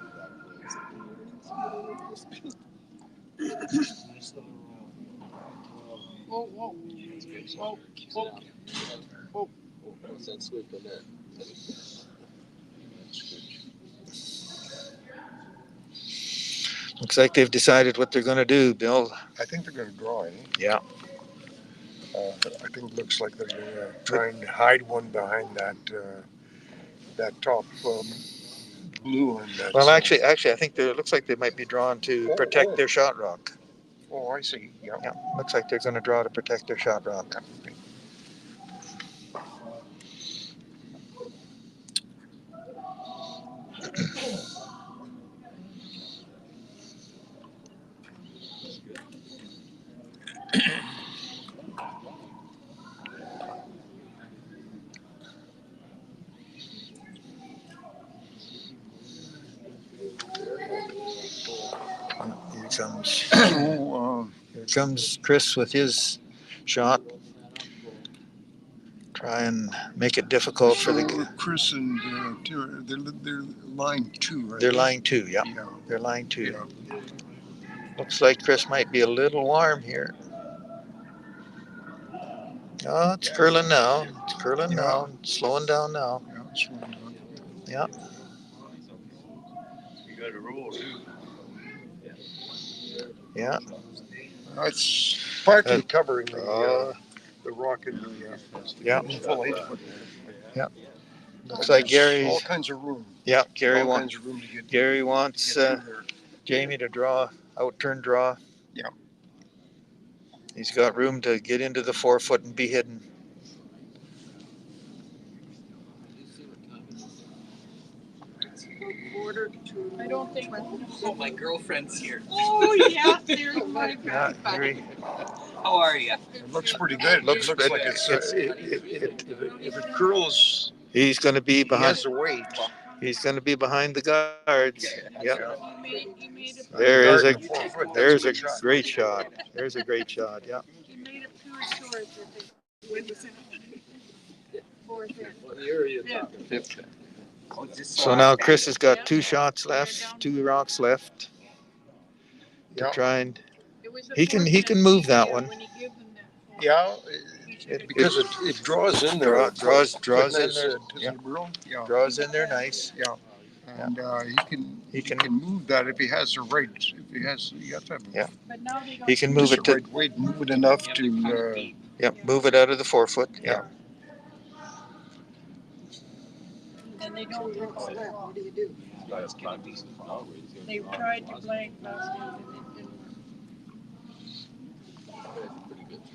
Whoa, whoa. Whoa, whoa. Whoa. Looks like they've decided what they're going to do, Bill. I think they're going to draw it. Yeah. I think it looks like they're going to try and hide one behind that top blue one. Well, actually, I think it looks like they might be drawn to protect their shot rock. Oh, I see. Yeah. Yeah, looks like they're going to draw to protect their shot rock. Here comes Chris with his shot. Try and make it difficult for the. Chris and they're line 2, right? They're line 2, yeah. They're line 2. Yeah. Looks like Chris might be a little warm here. Oh, it's curling now. It's curling now. It's slowing down now. Yeah, it's slowing down. Yeah. You got a roll too. Yeah. It's partly covering the rock in the full 8 foot. Yeah. Looks like Gary's all kinds of room. Yeah, Gary all wants kinds of room to get. Gary wants Jamie to draw outturn draw. Yeah. He's got room to get into the 4 foot and be hidden. I don't think. Oh, my girlfriend's here. Oh, yeah, there's my Yeah, back. Gary. How are you? It looks pretty good. Looks it looks like it's if it curls, He's going to be he behind. has the weight. He's going to be behind the guards. Yeah. He made it. There's a 4 foot. there's a great shot. There's a great shot. Yeah. He made it too short that the wind was in it. 4 feet. Yeah. So now Chris has got 2 shots left, 2 rocks left to try and. It was He can move that one. when he gave them that. Yeah, because it draws in there. Draws in nice, there. to Yeah. the grill. Yeah. Draws in there nice. Yeah. And he can move that if he has the right. If he has, you have to have Yeah. But now they got. He can move just it the to. right weight, move it enough to. Move it out of the 4 foot. Yeah. And they don't work so well. What do you do? They tried to blank last night and it didn't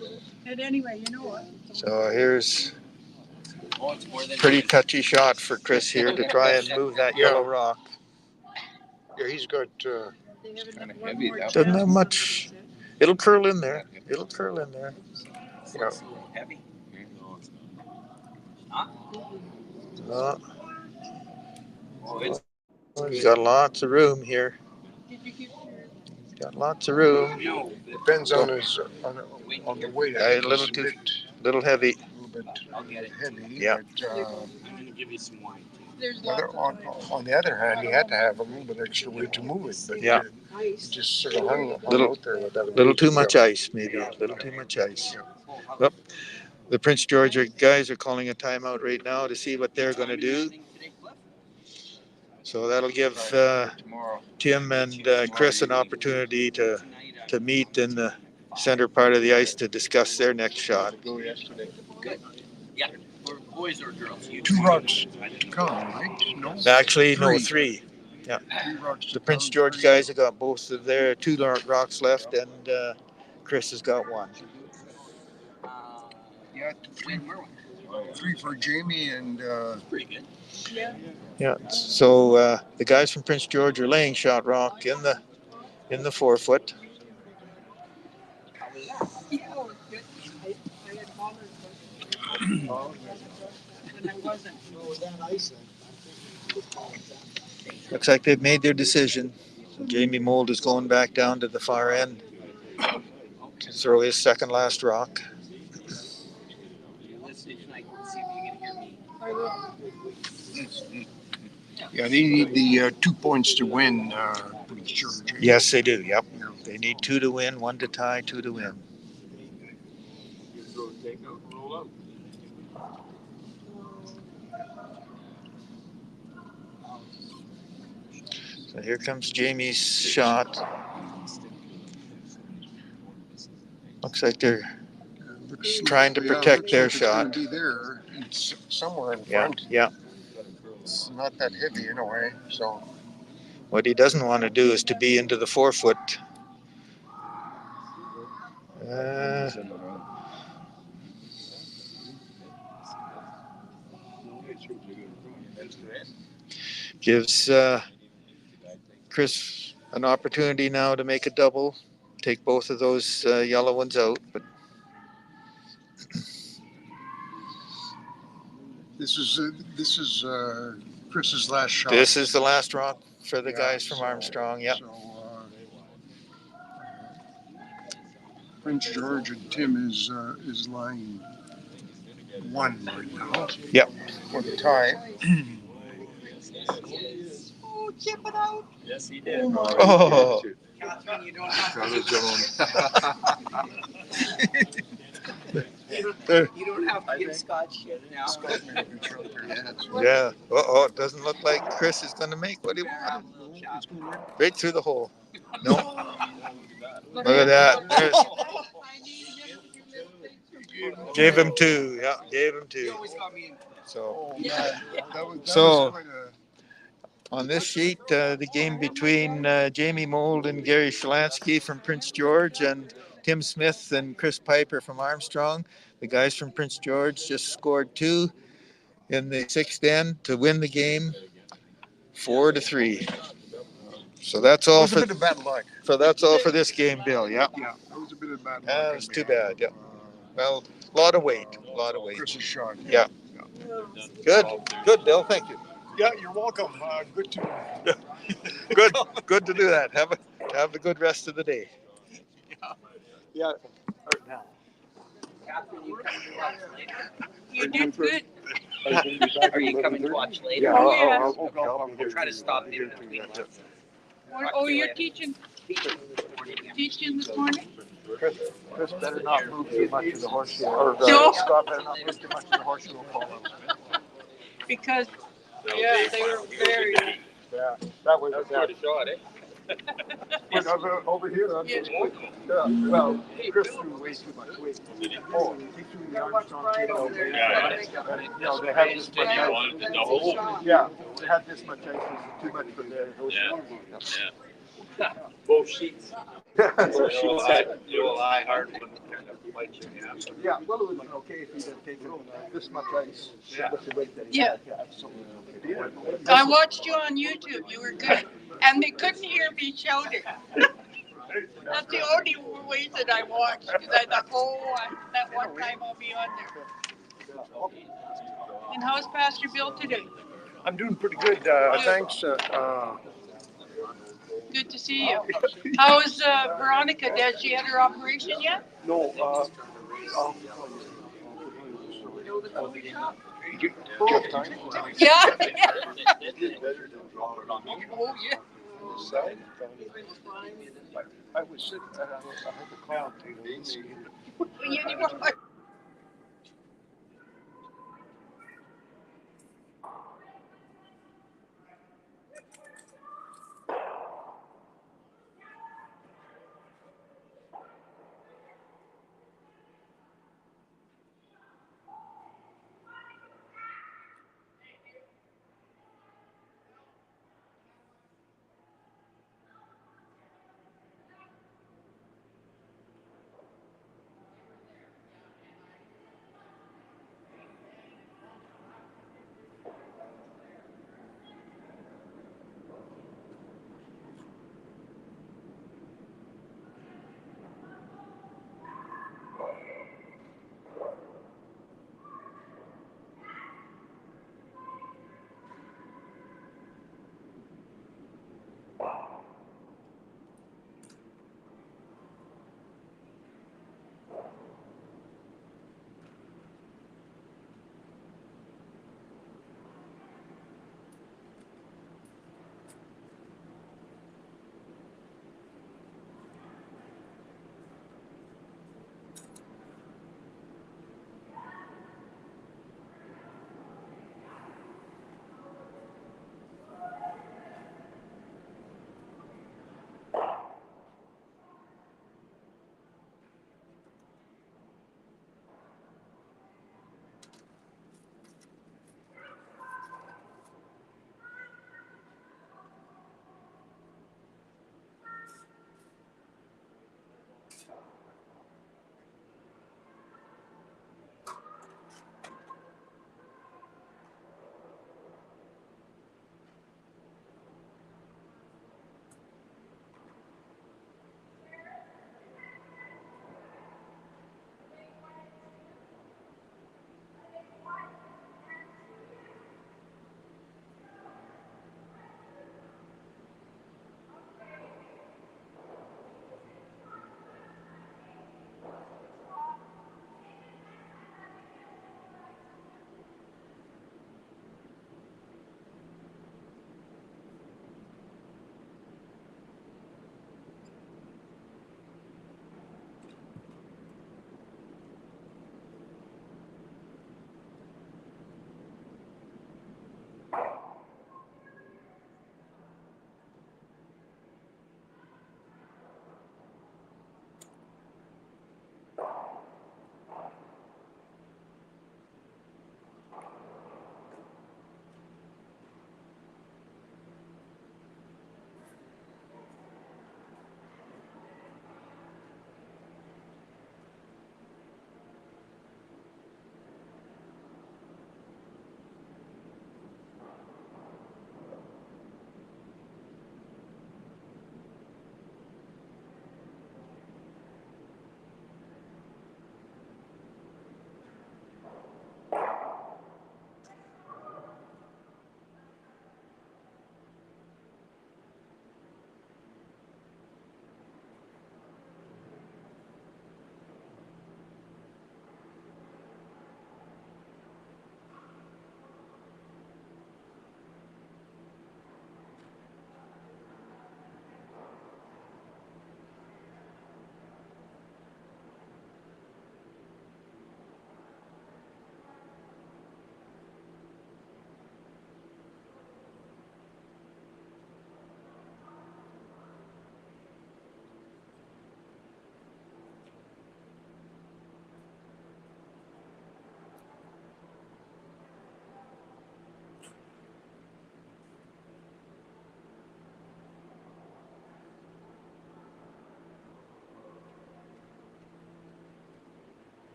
work. And anyway, you know what? So here's pretty touchy shot for Chris here to try and move that yellow rock. Yeah, he's got. They have enough one heavy, more that Doesn't have chance. much. It'll curl in there. It'll curl in there. Yeah. Heavy. Uh, Oh, it's he's got lots of room here. Did you give your? He's got lots of room. Depends on his on the weight. Yeah, a little too little heavy. A little bit I'll get it. heavy. Yeah. But, I'm gonna give you some wine too. There's lots of on, time. on the other hand, he had to have a little bit extra weight to move it. But Yeah. he just sort of hung Little- out there with that. Little weight. too much ice, maybe. A little too much ice. Well, the Prince George guys are calling a timeout right now to see what they're going to do. So that'll give Tim and Chris an opportunity to meet in the center part of the ice to discuss their next shot. Yeah. For boys or girls? You Two rocks come, right? No. Actually, no, Three. 3. Yeah. Three rocks. The Prince George guys have got both of their 2 rocks left, and Chris has got 1. Yeah, When were we? 3 for Jamie and Pretty good. Yeah. Yeah. So the guys from Prince George are laying shot rock in the 4 foot. Yeah, it was good. I had bothered, but I wasn't. Looks like they've made their decision. So Jamie Mould is going back down to the far end to throw his second last rock. Listen, I can see if you can hear me. I will. yeah, they need the 2 points to win. Prince George. Yes, they do. Yep. They need 2 to win, 1 to tie, 2 to win. So here comes Jamie's shot. Looks like they're trying to protect their shot. It's gonna be there. It's somewhere in Yeah, front. yeah. It's not that heavy in a way, so. What he doesn't want to do is to be into the 4 foot. Gives Chris an opportunity now to make a double, take both of those yellow ones out. But This is Chris's last shot. this is the last rock for the Yeah, guys from so- Armstrong. Yep. So, Prince George and Tim is line 1 right now. Yep. For the tie. Oh, chip it out. Yes, he did. Oh, Catherine, you don't have to. You don't have to give Scott shit now. yeah. Oh, it doesn't look like Chris is going to make what he wanted. Right through the hole. No. Look at that. There's, gave him 2. Yeah, gave him 2. So, So- on this sheet, the game between Jamie Mould and Gary Shalanky from Prince George and Tim Smith and Chris Pieper from Armstrong. The guys from Prince George just scored 2 in the 6th end to win the game 4-3. So that's all a bit of bad luck. that's all for this game, Bill. Yeah. Yeah, that was a bit of bad luck. That was too bad. Yeah. Well, a lot of weight. Chris's shot. Yeah. Good, Bill. Thank you. Yeah, you're welcome. Good to. Good to do that. Have a good rest of the day. Yeah. Catherine, you coming to watch later? You did good. Are you coming to watch later? Oh, yeah. I'll try to stop in between lunch. Oh, you're teaching this morning? Chris better not move too much of the horseshoe. No. Scott better not move too much of the horseshoe. Because, yeah, they were very. Yeah, that was Quite a shot, eh? over here. Yeah. Well, Chris threw way too much weight. Oh, he threw the Armstrong kid over there. Yeah. You know, they had this much You ice. wanted to double? Yeah, they had this much ice. It was too much for their Yeah. horseshoe. Yeah. Both sheets. Both sheets. You'll lie hard one kind of fight you, yeah. Yeah, well, it would have been okay if he'd have taken this much ice. Yeah. With the weight that he Yeah. had. Yeah, absolutely okay. I watched you on YouTube. You were good. And they couldn't hear me shouting. That's the only way that I watched. Because I thought, that one time I'll be on there. And how's Pastor Bill today? I'm doing pretty good. Thanks. Good to see you. How's Veronica? Has she had her operation yet? No. Yeah. Oh, yeah. I was sitting. I heard the cloud. You were